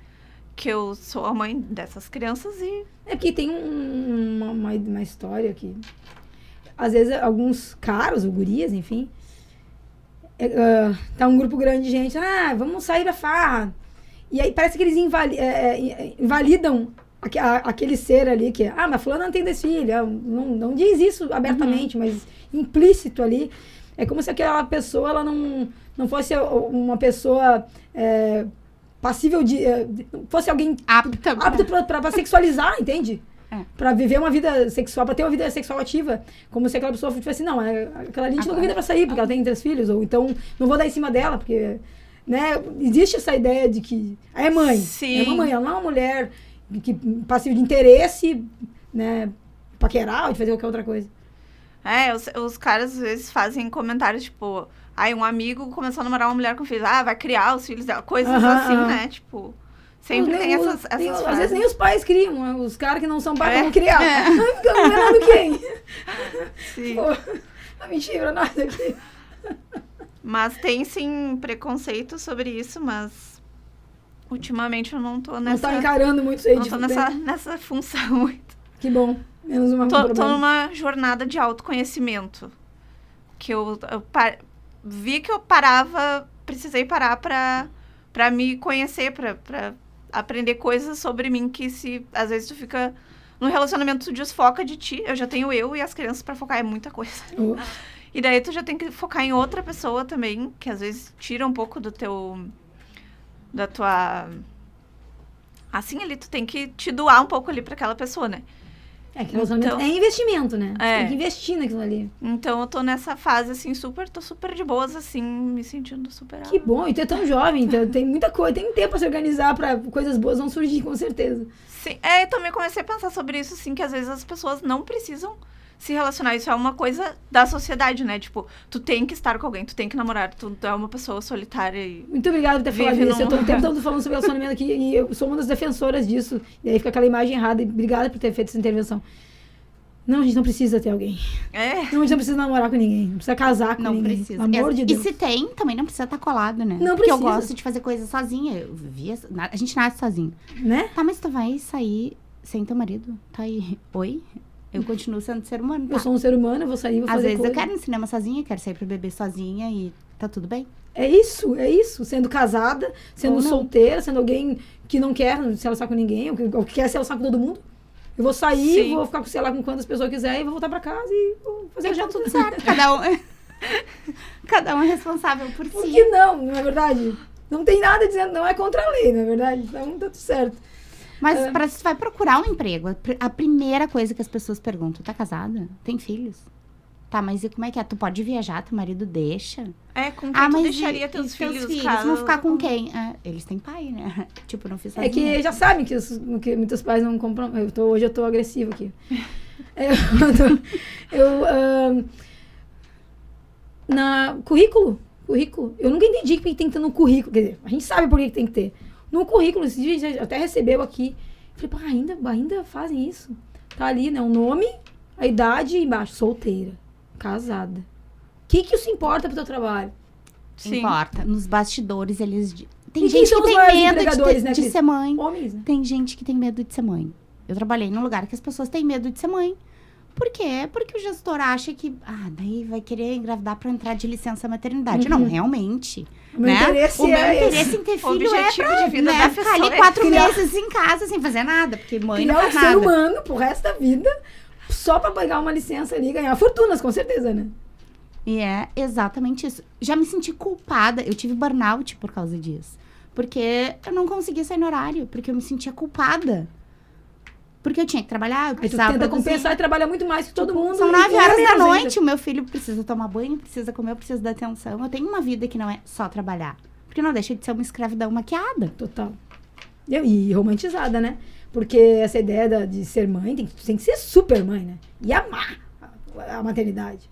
eu sou a mãe dessas crianças e... É porque tem uma história que... Às vezes, alguns caras, ou gurias, enfim... tá um grupo grande de gente... vamos sair da farra. E aí parece que eles invalidam aquele ser ali que... mas fulana não tem 2 filhos. Não diz isso abertamente, mas implícito ali. É como se aquela pessoa ela não fosse uma pessoa... passível de... fosse alguém Apta pra sexualizar, entende? É. Pra viver uma vida sexual, pra ter uma vida sexual ativa. Como se aquela pessoa tivesse assim, não, aquela ali a gente não convida pra sair, porque ela tem 3 filhos, ou então não vou dar em cima dela, porque... Né, existe essa ideia de que é mãe. Sim. É uma mãe, ela não é uma mulher passível de interesse, né, paquerar ou de fazer qualquer outra coisa. Os caras às vezes fazem comentários, tipo... um amigo começou a namorar uma mulher com filhos. Vai criar os filhos dela. Coisas assim, né? Tipo... Sempre tem essas frases. Às vezes nem os pais criam. Os caras que não são pais vão criar. Enganando quem? Sim. Pô, mentira, nada aqui. Mas tem, sim, preconceito sobre isso, mas... Ultimamente eu não tô nessa... Não tá encarando muito isso aí. Não tô nessa função muito. Que bom. Menos uma Tô numa jornada de autoconhecimento. Que eu vi que eu precisei parar pra me conhecer, pra aprender coisas sobre mim que às vezes tu fica no relacionamento, tu desfoca de ti. Eu já tenho eu e as crianças pra focar, é muita coisa. E daí tu já tem que focar em outra pessoa também, que às vezes tira um pouco da tua... Assim, ali tu tem que te doar um pouco ali pra aquela pessoa, né? Que relacionamento é investimento, né? É. Tem que investir naquilo ali. Então, eu tô nessa fase, assim, tô super de boas, assim, me sentindo super... Que bom, e tu é tão jovem, então tem muita coisa, tem tempo pra se organizar pra coisas boas vão surgir, com certeza. Sim, eu também comecei a pensar sobre isso, assim, que às vezes as pessoas não precisam se relacionar. Isso é uma coisa da sociedade, né? Tipo, tu tem que estar com alguém, tu tem que namorar, tu é uma pessoa solitária e... Muito obrigada por ter falado isso. Eu tô o tempo todo falando sobre relacionamento aqui e eu sou uma das defensoras disso. E aí fica aquela imagem errada. E obrigada por ter feito essa intervenção. Não, a gente não precisa ter alguém. É. Não, a gente não precisa namorar com ninguém. Não precisa casar com ninguém. Não precisa. Pelo amor de Deus. E se tem, também não precisa estar colado, né? Não Porque eu precisa. gosto de fazer coisas sozinha. Eu vivia... A gente nasce sozinho. Né? Tá, mas tu vai sair sem teu marido? Tá aí. Oi? Eu continuo sendo ser humano, tá? Eu sou um ser humano, eu vou sair, vou Às fazer vezes coisa. eu quero ir no cinema sozinha, quero sair pro bebê sozinha e tá tudo bem. É isso. Sendo casada, sendo Ou não. solteira, sendo alguém que não quer se relacionar com ninguém, ou que quer se relacionar com todo mundo. Eu vou sair, Sim. vou ficar com, sei lá, com quantas pessoas eu quiser e vou voltar pra casa e vou fazer E a tá janta. tudo certo. Cada um é responsável por Por si. que não é verdade? Não tem nada dizendo, não é contra a lei, não é verdade? Então tá tudo certo. Mas se tu vai procurar um emprego, a primeira coisa que as pessoas perguntam, tá casada? Tem filhos? Tá, mas e como é que é? Tu pode viajar, teu marido deixa? Com quem tu mas deixaria teus filhos, caso... vão ficar com quem? Eles têm pai, né? Tipo, não fiz É sozinha. que já sabem que muitos pais não compram. Hoje eu tô agressiva aqui. Currículo. Eu nunca entendi que tem que ter no currículo. Quer dizer, a gente sabe por que tem que ter. No currículo, esses dias a gente até recebeu aqui. Falei, pá, ainda fazem isso. Tá ali, né? O nome, a idade e embaixo. Solteira. Casada. O que isso importa pro teu trabalho? Sim. Importa. Nos bastidores, eles... Tem E quem gente são que os tem maiores medo empregadores, né, de Cris? ser mãe. Homens, né? Tem gente que tem medo de ser mãe. Eu trabalhei num lugar que as pessoas têm medo de ser mãe. Por quê? Porque o gestor acha que... daí vai querer engravidar pra entrar de licença maternidade. Não, realmente. O meu né? interesse O meu é interesse em ter O filho objetivo é de vida né, da ficar pessoa ali é 4 criar- meses em casa sem fazer nada. Porque mãe não Criar um faz ser nada. humano pro resto da vida só pra pegar uma licença ali e ganhar fortunas, com certeza, né? E é exatamente isso. Já me senti culpada. Eu tive burnout por causa disso. Porque eu não conseguia sair no horário. Porque eu me sentia culpada. Porque eu tinha que trabalhar, eu Aí tu precisava tenta produzir. compensar e trabalha muito mais que todo mundo. São e 9 ganha horas da menos noite, ainda. o meu filho precisa tomar banho, precisa comer, eu preciso da atenção. Eu tenho uma vida que não é só trabalhar. Porque não deixa de ser uma escravidão maquiada. Total. E romantizada, né? Porque essa ideia de ser mãe, tem que ser super mãe, né? E amar a maternidade.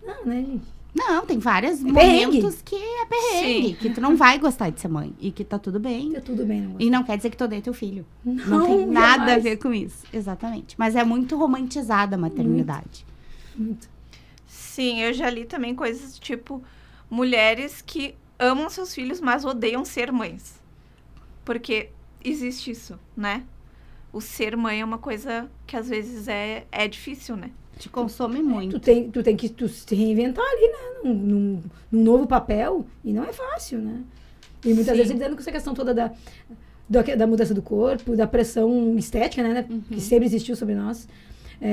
Não, né, gente? Não, tem vários perrengue. momentos que é perrengue. Sim. Que tu não vai gostar de ser mãe. E que tá tudo bem. Tá tudo bem, não E não quer dizer que tu odeia teu filho. Não Não, tem nada jamais. a ver com isso. Exatamente. Mas é muito romantizada a maternidade. Muito. Sim, eu já li também coisas tipo mulheres que amam seus filhos, mas odeiam ser mães. Porque existe isso, né? O ser mãe é uma coisa que às vezes é difícil, né? Te consome muito. Tu tem que se reinventar ali, né? Num novo papel. E não é fácil, né? E muitas Sim. vezes lidando com essa questão toda da mudança do corpo, da pressão estética, né? Que sempre existiu sobre nós.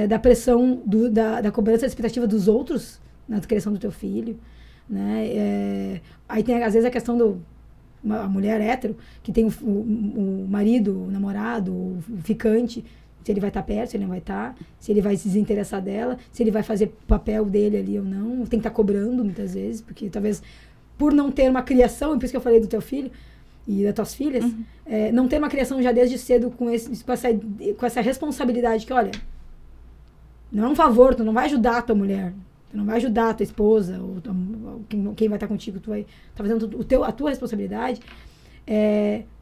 Da pressão da cobrança da expectativa dos outros na criação do teu filho, né? Aí tem, às vezes, a questão a mulher hétero, que tem o marido, o namorado, o ficante, se ele vai estar perto, se ele não vai estar, se ele vai se desinteressar dela, se ele vai fazer o papel dele ali ou não. Tem que estar cobrando muitas vezes, porque talvez por não ter uma criação, e por isso que eu falei do teu filho e das tuas filhas, não ter uma criação já desde cedo com essa responsabilidade que, olha, não é um favor, tu não vai ajudar a tua mulher, tu não vai ajudar a tua esposa, ou quem vai estar contigo, tu vai estar fazendo a tua responsabilidade.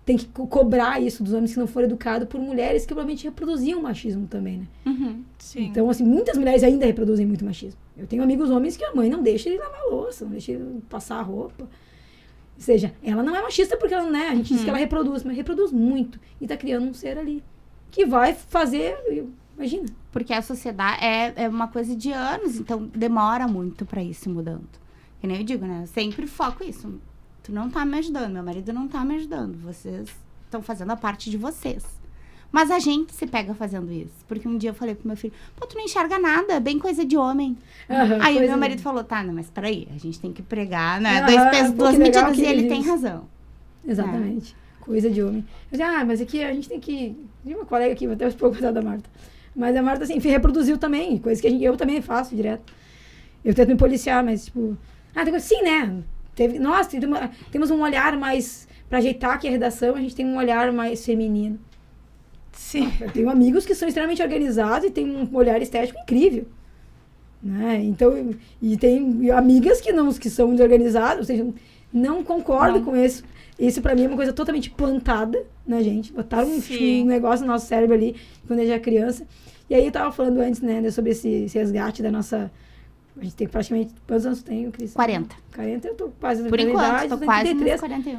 Tem que cobrar isso dos homens que não foram educados por mulheres que provavelmente reproduziam o machismo também, né? Sim. Então, assim, muitas mulheres ainda reproduzem muito machismo. Eu tenho amigos homens que a mãe não deixa ele lavar a louça, não deixa ele passar a roupa. Ou seja, ela não é machista porque ela, né, a gente diz que ela reproduz, mas reproduz muito. E tá criando um ser ali que vai fazer, imagina. Porque a sociedade é uma coisa de anos, então demora muito pra ir se mudando. Que nem eu digo, né? Eu sempre foco isso. Tu não tá me ajudando, meu marido não tá me ajudando. Vocês estão fazendo a parte de vocês. Mas a gente se pega fazendo isso. Porque um dia eu falei pro meu filho, pô, tu não enxerga nada, é bem coisa de homem. Aí o meu marido falou, tá, não, mas peraí, a gente tem que pregar, né? 2 pesos, 2 medidas, e ele tem razão. Exatamente. Coisa de homem. Eu disse, mas aqui a gente tem que... Tem uma colega aqui, vou até perguntar da Marta. Mas a Marta, assim, reproduziu também, coisa que eu também faço direto. Eu tento me policiar, mas, tipo... sim, né? Nós temos um olhar mais... Pra ajeitar aqui a redação, a gente tem um olhar mais feminino. Sim. Eu tenho amigos que são extremamente organizados e têm um olhar estético incrível. né? Então, e tem amigas que são desorganizadas, ou seja, não concordo com isso. Isso pra mim é uma coisa totalmente plantada na gente. Botaram um negócio no nosso cérebro ali quando a gente era criança. E aí eu tava falando antes, né, sobre esse resgate da nossa... A gente tem praticamente... Quantos anos tem, Cris? 40. 40, eu tô quase na Por enquanto, idade, tô quase nos 41.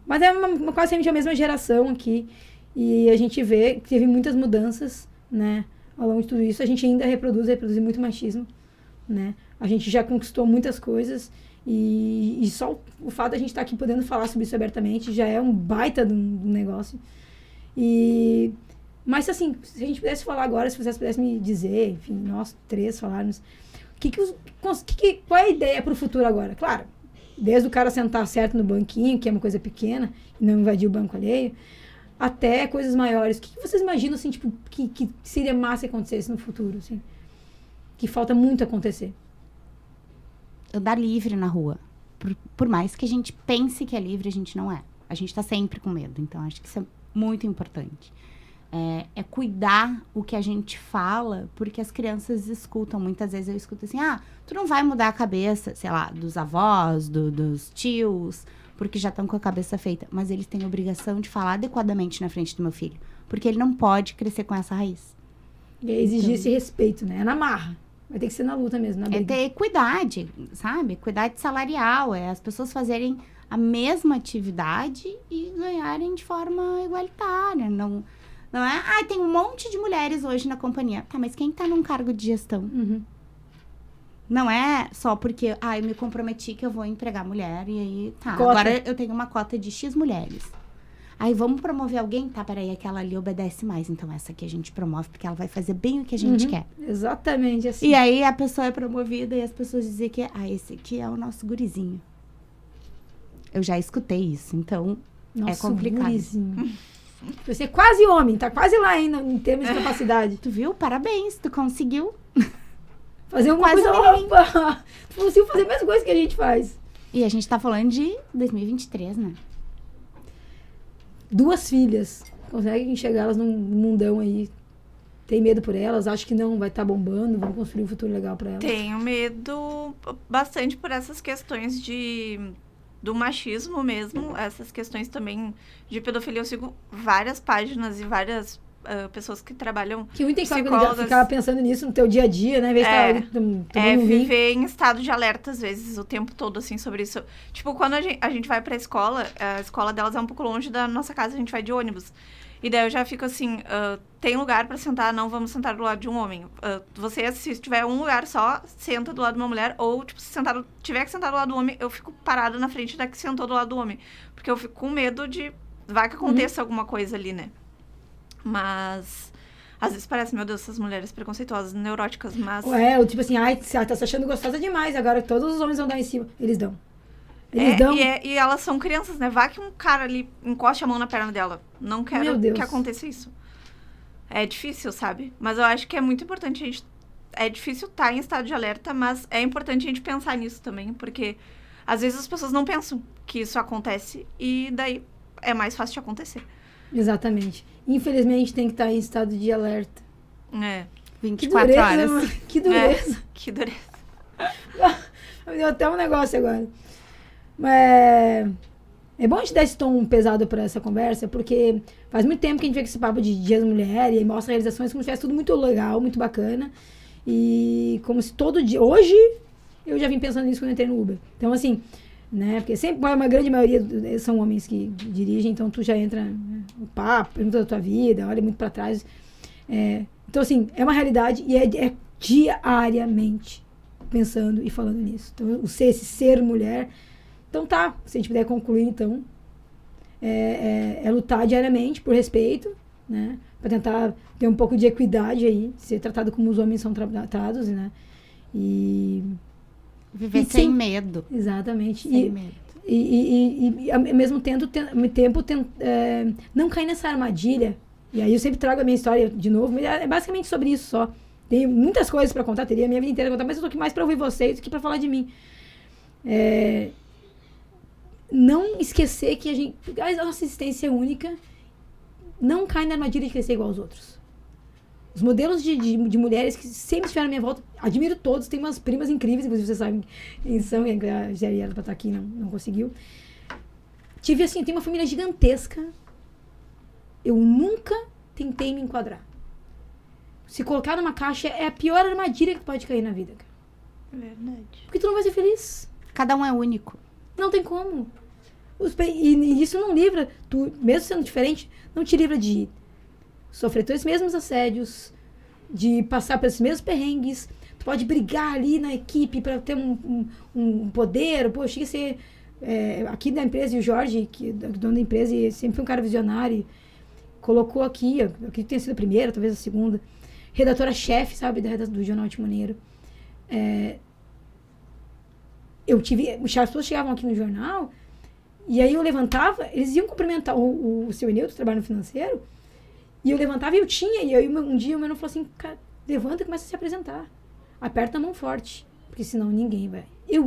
Mas é quase a mesma geração aqui. E a gente vê que teve muitas mudanças, né, ao longo de tudo isso. A gente ainda reproduz muito machismo, né? A gente já conquistou muitas coisas. E só o fato de a gente estar aqui podendo falar sobre isso abertamente já é um baita de um negócio. Mas, assim, se a gente pudesse falar agora, se vocês pudessem me dizer, enfim, nós três falarmos, qual é a ideia para o futuro agora? Claro, desde o cara sentar certo no banquinho, que é uma coisa pequena, e não invadir o banco alheio, até coisas maiores. O que vocês imaginam, assim, tipo, que seria massa que acontecesse no futuro, assim? Que falta muito acontecer. Andar livre na rua. Por mais que a gente pense que é livre, a gente não é. A gente tá sempre com medo. Então, acho que isso é muito importante. É cuidar o que a gente fala, porque as crianças escutam. Muitas vezes eu escuto assim, tu não vai mudar a cabeça, sei lá, dos avós, dos tios, porque já estão com a cabeça feita. Mas eles têm a obrigação de falar adequadamente na frente do meu filho. Porque ele não pode crescer com essa raiz. E exigir esse respeito, né? É na marra. Vai ter que ser na luta mesmo, na briga. É ter equidade, sabe? Equidade salarial. É as pessoas fazerem a mesma atividade e ganharem de forma igualitária. Não é, tem um monte de mulheres hoje na companhia. Tá, mas quem tá num cargo de gestão? Uhum. Não é só porque, eu me comprometi que eu vou empregar mulher e aí, tá. Cota. Agora eu tenho uma cota de X mulheres. Aí vamos promover alguém? Tá, peraí, aquela ali obedece mais. Então essa aqui a gente promove porque ela vai fazer bem o que a gente quer. Exatamente assim. E aí a pessoa é promovida e as pessoas dizem que, esse aqui é o nosso gurizinho. Eu já escutei isso, então é complicado. Gurizinho. Você é quase homem, tá quase lá ainda em termos de capacidade. Tu viu? Parabéns, tu conseguiu. Fazer alguma Quase coisa, opa! Tu conseguiu fazer a mesma coisa que a gente faz. E a gente tá falando de 2023, né? 2 filhas. Consegue enxergar elas num mundão aí. Tem medo por elas? Acho que não vai estar bombando. Vamos construir um futuro legal pra elas. Tenho medo bastante por essas questões do machismo mesmo. Essas questões também de pedofilia. Eu sigo várias páginas e várias pessoas que trabalham. Que muito tem que ficar pensando nisso no teu dia a dia, né? Em vez de viver em estado de alerta, às vezes, o tempo todo, assim, sobre isso. Tipo, quando a gente vai pra escola, a escola delas é um pouco longe da nossa casa, a gente vai de ônibus. E daí eu já fico assim, tem lugar pra sentar, não vamos sentar do lado de um homem. Se tiver um lugar só, senta do lado de uma mulher. Ou, tipo, se tiver que sentar do lado do homem, eu fico parada na frente da que sentou do lado do homem. Porque eu fico com medo de... Vai que aconteça alguma coisa ali, né? Mas, às vezes parece, meu Deus, essas mulheres preconceituosas, neuróticas, mas... tipo assim, tá se achando gostosa demais, agora todos os homens vão dar em cima. Eles dão. E elas são crianças, né? Vai que um cara ali encoste a mão na perna dela. Não quero que aconteça isso. É difícil, sabe? Mas eu acho que é muito importante É difícil estar em estado de alerta, mas é importante a gente pensar nisso também, porque às vezes as pessoas não pensam que isso acontece e daí é mais fácil de acontecer. Exatamente. Infelizmente tem que estar em estado de alerta. 24 horas. Mano. Que dureza. Que dureza. Me deu até um negócio agora. É bom a gente dar esse tom pesado pra essa conversa, porque faz muito tempo que a gente vê esse papo de Dia da Mulher e aí mostra realizações como se tivesse tudo muito legal, muito bacana. E como se todo dia... Hoje, eu já vim pensando nisso quando eu entrei no Uber. Então, assim... Né? Porque sempre uma grande maioria são homens que dirigem, então tu já entra no papo, pergunta da tua vida, olha muito pra trás. Então, assim, é uma realidade e é diariamente pensando e falando nisso. Então, esse ser mulher. Então, tá, se a gente puder concluir, então, é lutar diariamente por respeito, né? Pra tentar ter um pouco de equidade aí, ser tratado como os homens são tratados, né? E viver sem medo. Exatamente. Sem medo. E ao mesmo tempo, não cair nessa armadilha. E aí eu sempre trago a minha história de novo, mas é basicamente sobre isso só. Tem muitas coisas pra contar, teria a minha vida inteira pra contar, mas eu tô aqui mais pra ouvir vocês do que pra falar de mim. Não esquecer que a nossa existência é única. Não cai na armadilha de crescer igual aos outros. Os modelos de mulheres que sempre estiveram à minha volta, admiro todos, tenho umas primas incríveis, inclusive vocês sabem quem são, e a Gisele era pra estar aqui, não conseguiu. Tive assim, tenho uma família gigantesca, eu nunca tentei me enquadrar. Se colocar numa caixa é a pior armadilha que tu pode cair na vida, cara. Verdade. Porque tu não vai ser feliz. Cada um é único. Não tem como. E isso não livra, tu, mesmo sendo diferente, não te livra de sofrer esses mesmos assédios, de passar pelos mesmos perrengues. Tu pode brigar ali na equipe para ter um poder. Pô, chega a ser aqui da empresa, e o Jorge, que é o dono da empresa, e sempre foi um cara visionário, colocou aqui, eu acredito que tenha sido a primeira, talvez a segunda, redatora-chefe, sabe, do Jornal Timoneiro. As pessoas chegavam aqui no jornal, e aí eu levantava, eles iam cumprimentar o seu Enildo, que trabalha no financeiro, e eu levantava e eu tinha, e aí um dia o meu irmão falou assim, cara, levanta e começa a se apresentar. Aperta a mão forte, porque senão ninguém vai. Eu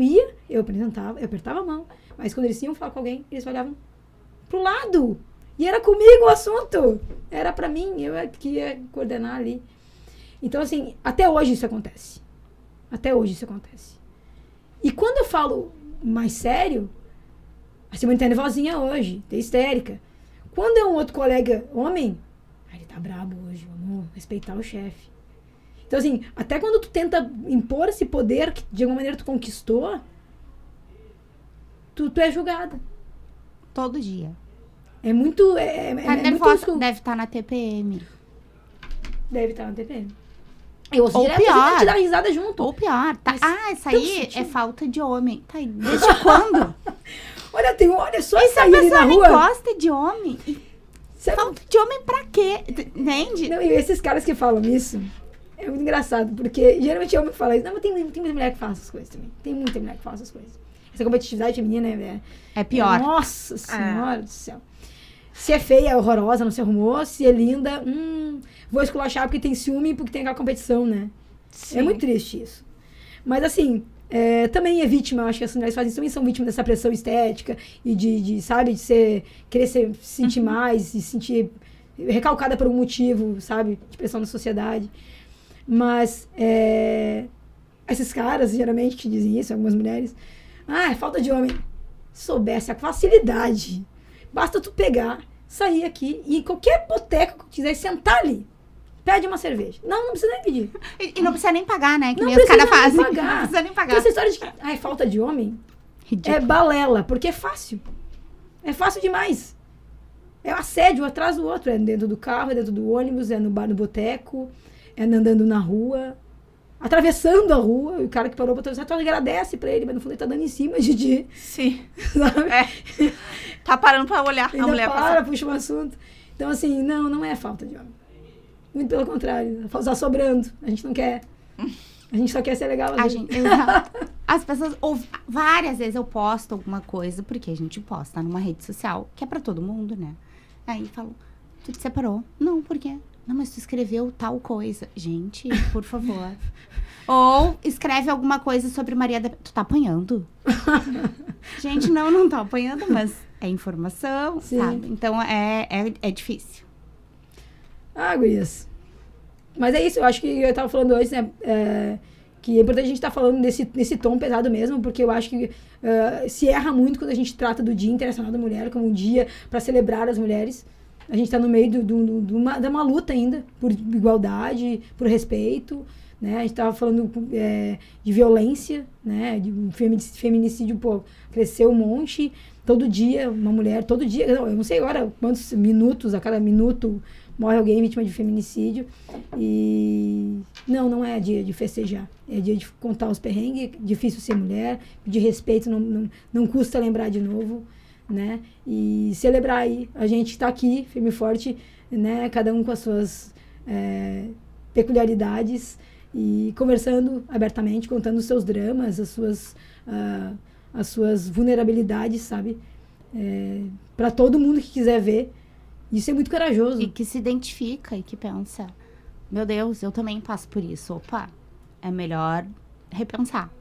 apresentava, eu apertava a mão, mas quando eles iam falar com alguém, eles olhavam pro lado. E era comigo o assunto. Era pra mim, eu que ia coordenar ali. Então, assim, até hoje isso acontece. Até hoje isso acontece. E quando eu falo mais sério, a Simone tá nervosinha hoje, tá histérica. Quando é um outro colega homem, ele tá brabo hoje, vamos respeitar o chefe. Então, assim, até quando tu tenta impor esse poder que de alguma maneira tu conquistou, tu é julgada. Todo dia. É muito... Tá nervosa, muito... deve estar na TPM. Deve estar na TPM. Eu ouço Ou direto, pior. te dar risada junto. Ou pior. Tá, Mas essa aí sutil. é falta de homem. Tá aí, desde quando? Olha só E se a sair ali na pessoa nem rua. gosta de homem? Sabe? Falta de homem pra quê? Entende? Não, e esses caras que falam isso, é muito engraçado, porque geralmente homem fala isso. Não, mas tem muita mulher que fala essas coisas também. Tem muita mulher que fala essas coisas. Essa competitividade feminina é pior. Nossa Senhora do céu. Se é feia, é horrorosa, não se arrumou. Se é linda, vou esculachar porque tem ciúme e porque tem aquela competição, né? Sim. É muito triste isso. Mas assim, também é vítima, eu acho que as mulheres fazem isso, também são vítimas dessa pressão estética e sabe, querer se sentir mais e se sentir recalcada por um motivo, sabe, de pressão da sociedade. Mas esses caras, geralmente, que dizem isso, algumas mulheres, é falta de homem. Se soubesse a facilidade, basta tu pegar, sair aqui e em qualquer boteco que quiser sentar ali, pede uma cerveja. Não precisa nem pedir. E não precisa nem pagar, né? Que Não nem os caras precisa nem fazem. pagar. Não precisa nem pagar. Então, essa história de que falta de homem Ridículo. é balela, porque é fácil. É fácil demais. É um assédio, um atrás do outro. É dentro do carro, é dentro do ônibus, é no bar, no boteco, é andando na rua, atravessando a rua. O cara que parou pra atravessar, tu agradece pra ele, mas no fundo ele tá dando em cima de Sim. sabe? Tá parando pra olhar Ainda a mulher passar. puxa um assunto. Então, assim, não é falta de homem. Muito pelo contrário. Tá sobrando. A gente não quer. A gente só quer ser legal. Exato. As pessoas... várias vezes eu posto alguma coisa, porque a gente posta numa rede social, que é pra todo mundo, né? Aí falam, tu te separou? Não, por quê? Não, mas tu escreveu tal coisa. Gente, por favor. Ou escreve alguma coisa sobre Maria da... Tu tá apanhando? Gente, não tô apanhando, mas é informação, Sim. sabe? Então, é difícil. Gurias. Mas é isso, eu acho que eu tava falando antes, né? Que é importante a gente estar falando nesse tom pesado mesmo, porque eu acho que se erra muito quando a gente trata do Dia Internacional da Mulher como um dia para celebrar as mulheres. A gente está no meio de uma luta ainda por igualdade, por respeito, né? A gente estava falando de violência, né? De feminicídio, pô, cresceu um monte. Todo dia, uma mulher, todo dia, eu não sei agora quantos minutos, a cada minuto morre alguém vítima de feminicídio. E não é dia de festejar, é dia de contar os perrengues, difícil ser mulher, de respeito, não custa lembrar de novo, né? E celebrar aí, a gente está aqui, firme e forte, né? Cada um com as suas peculiaridades e conversando abertamente, contando os seus dramas, as suas vulnerabilidades, sabe? Para todo mundo que quiser ver. Isso é muito corajoso. E que se identifica e que pensa, meu Deus, eu também passo por isso. Opa, é melhor repensar.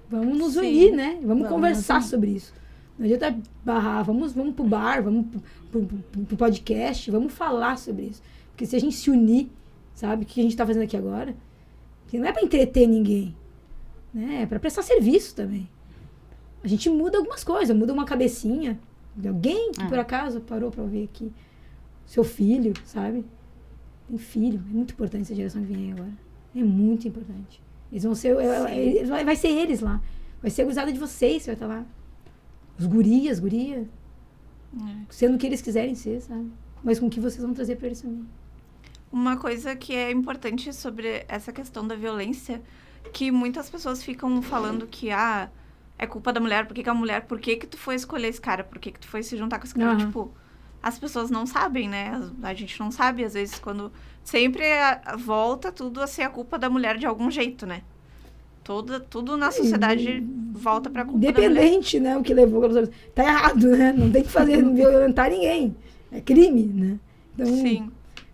Vamos nos Sim. unir, né? Vamos Vamos conversar nos unir. sobre isso. Não adianta barrar, vamos pro bar, vamos pro podcast, vamos falar sobre isso. Porque se a gente se unir, sabe? O que a gente tá fazendo aqui agora? Que não é pra entreter ninguém, né? É pra prestar serviço também. A gente muda algumas coisas, muda uma cabecinha de alguém que por acaso parou pra ouvir aqui. Seu filho, sabe? Tem filho, é muito importante essa geração que vem aí agora. É muito importante. Eles vão ser, vai ser eles lá. Vai ser a gurizada de vocês que vai estar lá. Os gurias, sendo o que eles quiserem ser, sabe? Mas com o que vocês vão trazer pra eles também. Uma coisa que é importante sobre essa questão da violência, que muitas pessoas ficam falando que, é culpa da mulher, por que a mulher, por que tu foi escolher esse cara, por que tu foi se juntar com esse cara, tipo, as pessoas não sabem, né, a gente não sabe, às vezes, quando sempre volta tudo a ser a culpa da mulher de algum jeito, né, tudo na sociedade volta pra culpa da mulher. Independente, né, o que levou, tá errado, né, não tem que fazer, não violentar ninguém, é crime, né, então, sim.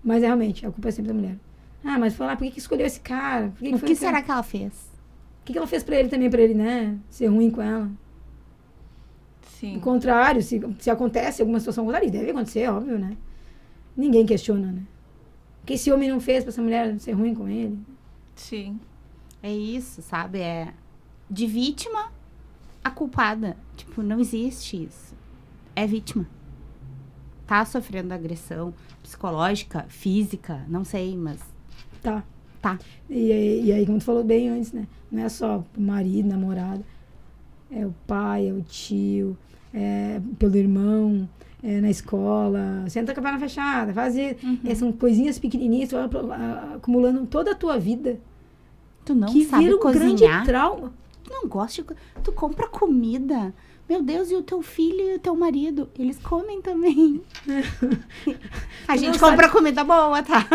Mas realmente, a culpa é sempre da mulher. Mas falar, por que escolheu esse cara? O que será que ela fez? O que ela fez pra ele também, pra ele, né? Ser ruim com ela. Sim. O contrário, se acontece alguma situação contrária, deve acontecer, óbvio, né? Ninguém questiona, né? O que esse homem não fez pra essa mulher ser ruim com ele? Sim. É isso, sabe? É de vítima a culpada. Tipo, não existe isso. É vítima. Tá sofrendo agressão psicológica, física, não sei, mas... Tá. E aí, como tu falou bem antes, né? Não é só o marido, namorado. É o pai, é o tio, é pelo irmão, é na escola. Senta com a perna fechada, faz isso. São coisinhas pequenininhas, tu vai acumulando toda a tua vida. Tu não que sabe vira um cozinhar. grande trauma. Tu não gosta de... Tu compra comida. Meu Deus, e o teu filho e o teu marido? Eles comem também. A gente compra comida boa, tá?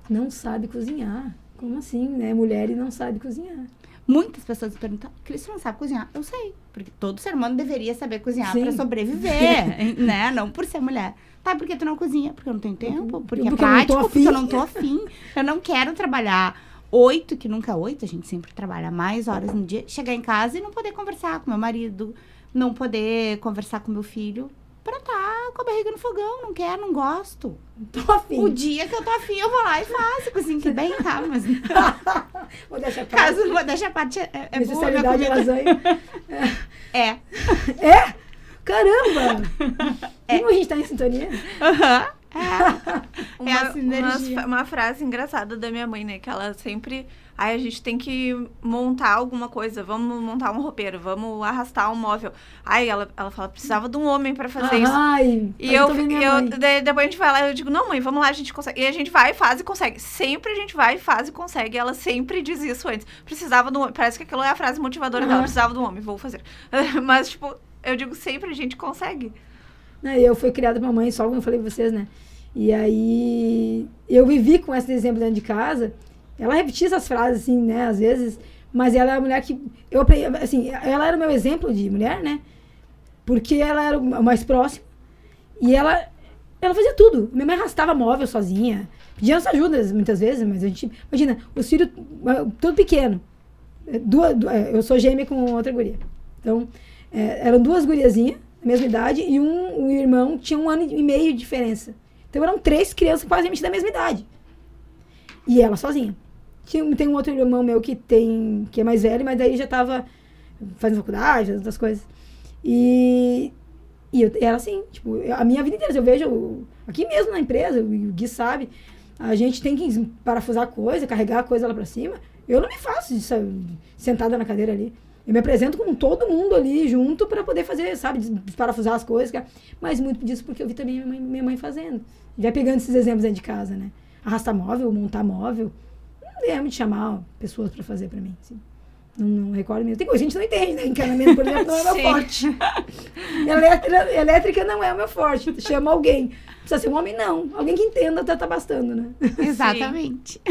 Não sabe cozinhar. Como assim, né? Mulher e não sabe cozinhar. Muitas pessoas perguntam, Cris, não sabe cozinhar? Eu sei, porque todo ser humano deveria saber cozinhar Sim. pra sobreviver, né? Não por ser mulher. Tá, por que tu não cozinha? Porque eu não tenho tempo, porque é eu prático, não tô porque eu não tô afim. Eu não quero trabalhar 8, que nunca é 8, a gente sempre trabalha mais horas no dia, chegar em casa e não poder conversar com meu marido, não poder conversar com meu filho, pra tá com a barriga no fogão, não quero, não gosto. Tô afim. O dia que eu tô afim, eu vou lá e faço, assim, que bem, tá, mas... Vou deixar Caso não vou deixar a parte, é boa minha necessidade de comida. lasanha. É. É? Caramba! Como a gente tá em sintonia? É a sinergia. Uma frase engraçada da minha mãe, né? Que ela sempre... a gente tem que montar alguma coisa. Vamos montar um roupeiro. Vamos arrastar um móvel. Ela fala, precisava de um homem pra fazer isso. E daí depois a gente vai lá e eu digo, não, mãe, vamos lá, a gente consegue. E a gente vai, faz e consegue. Sempre a gente vai, faz e consegue. E ela sempre diz isso antes. Precisava de um homem. Parece que aquilo é a frase motivadora dela. Precisava de um homem, vou fazer. Mas, tipo, eu digo, sempre a gente consegue. Eu fui criada por uma mãe, só como eu falei pra vocês, né? E aí, eu vivi com esse exemplo dentro de casa. Ela repetia essas frases, assim, né, às vezes. Mas ela é a mulher que... Eu aprendi, assim, ela era o meu exemplo de mulher, né? Porque ela era o mais próximo. E ela fazia tudo. Minha mãe arrastava móvel sozinha. Pedia nossa ajuda, muitas vezes, mas a gente... Imagina, os filhos, tudo pequeno. Eu sou gêmea com outra guria. Então, eram 2 guriazinhas, da mesma idade, e um irmão tinha 1 ano e meio de diferença. Então, eram 3 crianças quase da mesma idade. E ela sozinha. Tem um outro irmão meu que é mais velho, mas daí já estava fazendo faculdade, outras coisas. E era assim, tipo, a minha vida inteira, eu vejo aqui mesmo na empresa, o Gui sabe, a gente tem que parafusar coisa, carregar a coisa lá pra cima. Eu não me faço sentada na cadeira ali. Eu me apresento com todo mundo ali junto para poder fazer, sabe, parafusar as coisas. Mas muito disso porque eu vi também minha mãe fazendo. Já pegando esses exemplos dentro de casa, né? Arrastar móvel, montar móvel. Não lembro de chamar pessoas para fazer para mim. Assim. Não recordo mesmo. Tem coisa que a gente não entende, né? Encanamento, por exemplo, não é o meu forte. Elétrica não é o meu forte. Chama alguém. Precisa ser um homem, não. Alguém que entenda, tá bastando, né? Exatamente.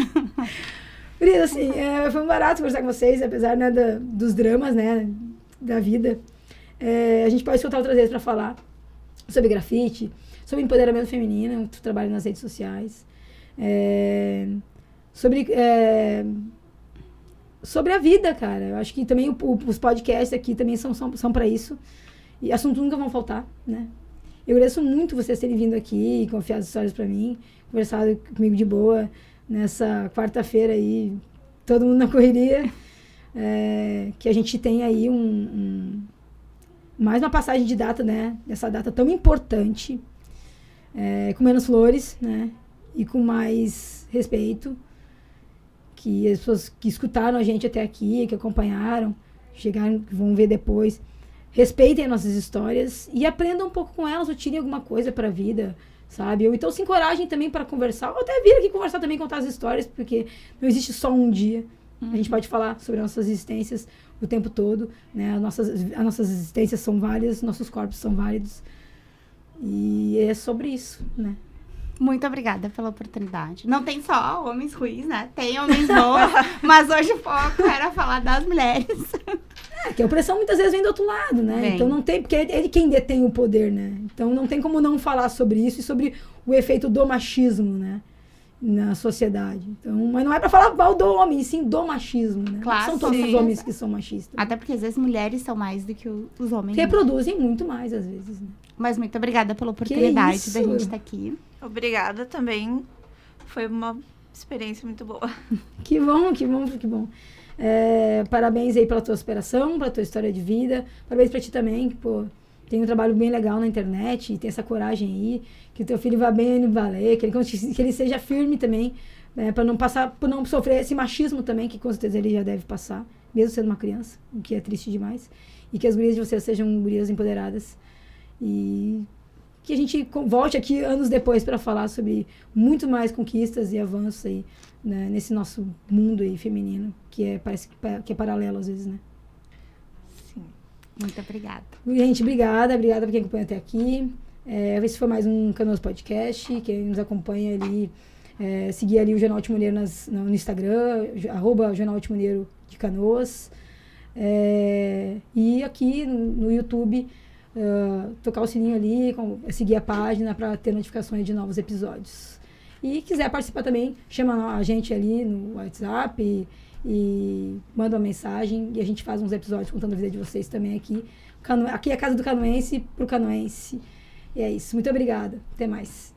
Querida, assim, foi um barato conversar com vocês, apesar, né, dos dramas, né, da vida. A gente pode soltar outras vezes para falar sobre grafite, sobre empoderamento feminino, que tu trabalha nas redes sociais, sobre a vida, cara. Eu acho que também os podcasts aqui também são para isso. E assuntos nunca vão faltar, né? Eu agradeço muito vocês terem vindo aqui, confiado as histórias para mim, conversado comigo de boa. nessa quarta-feira aí, todo mundo na correria, que a gente tem aí mais uma passagem de data, né? Dessa data tão importante, com menos flores, né? E com mais respeito, que as pessoas que escutaram a gente até aqui, que acompanharam, chegaram, que vão ver depois, respeitem nossas histórias e aprendam um pouco com elas, ou tirem alguma coisa para a vida, sabe? Ou então se encorajem também para conversar, ou até vir aqui conversar também, contar as histórias, porque não existe só um dia. A gente pode falar sobre nossas existências o tempo todo, né? As nossas existências são várias, nossos corpos são válidos. E é sobre isso, né? Muito obrigada pela oportunidade. Não tem só homens ruins, né? Tem homens bons, mas hoje o foco era falar das mulheres. Que a opressão muitas vezes vem do outro lado, né? Bem. Então não tem, porque é ele quem detém o poder, né? Então não tem como não falar sobre isso e sobre o efeito do machismo, né? Na sociedade. Então, mas não é pra falar mal do homem, e sim do machismo, né? Claro, São todos sim. os homens que são machistas. Até porque às vezes mulheres são mais do que os homens. Reproduzem muito mais, às vezes, né? Mas muito obrigada pela oportunidade isso? da gente estar aqui. Obrigada também. Foi uma experiência muito boa. Que bom, que bom, que bom. Parabéns aí pela tua superação, pela tua história de vida. Parabéns pra ti também, que, pô, tem um trabalho bem legal na internet, e tem essa coragem aí, que o teu filho vá bem aí no balé, que ele seja firme também, né, pra não passar, por não sofrer esse machismo também, que com certeza ele já deve passar, mesmo sendo uma criança, o que é triste demais. E que as gurias de vocês sejam gurias empoderadas. E que a gente volte aqui anos depois para falar sobre muito mais conquistas e avanços aí, né, nesse nosso mundo aí feminino, que parece que é paralelo às vezes, né? Sim. Muito obrigada. Gente, obrigada por quem acompanha até aqui. Esse foi mais um Canoas Podcast. Quem nos acompanha ali, seguir ali o Jornal Timoneiro no Instagram, @Jornal Timoneiro de Canoas. E aqui no YouTube, tocar o sininho ali, seguir a página para ter notificações de novos episódios. E quiser participar também, chama a gente ali no WhatsApp e manda uma mensagem e a gente faz uns episódios contando a vida de vocês também aqui. Aqui é a casa do canoense pro canoense. E é isso. Muito obrigada. Até mais.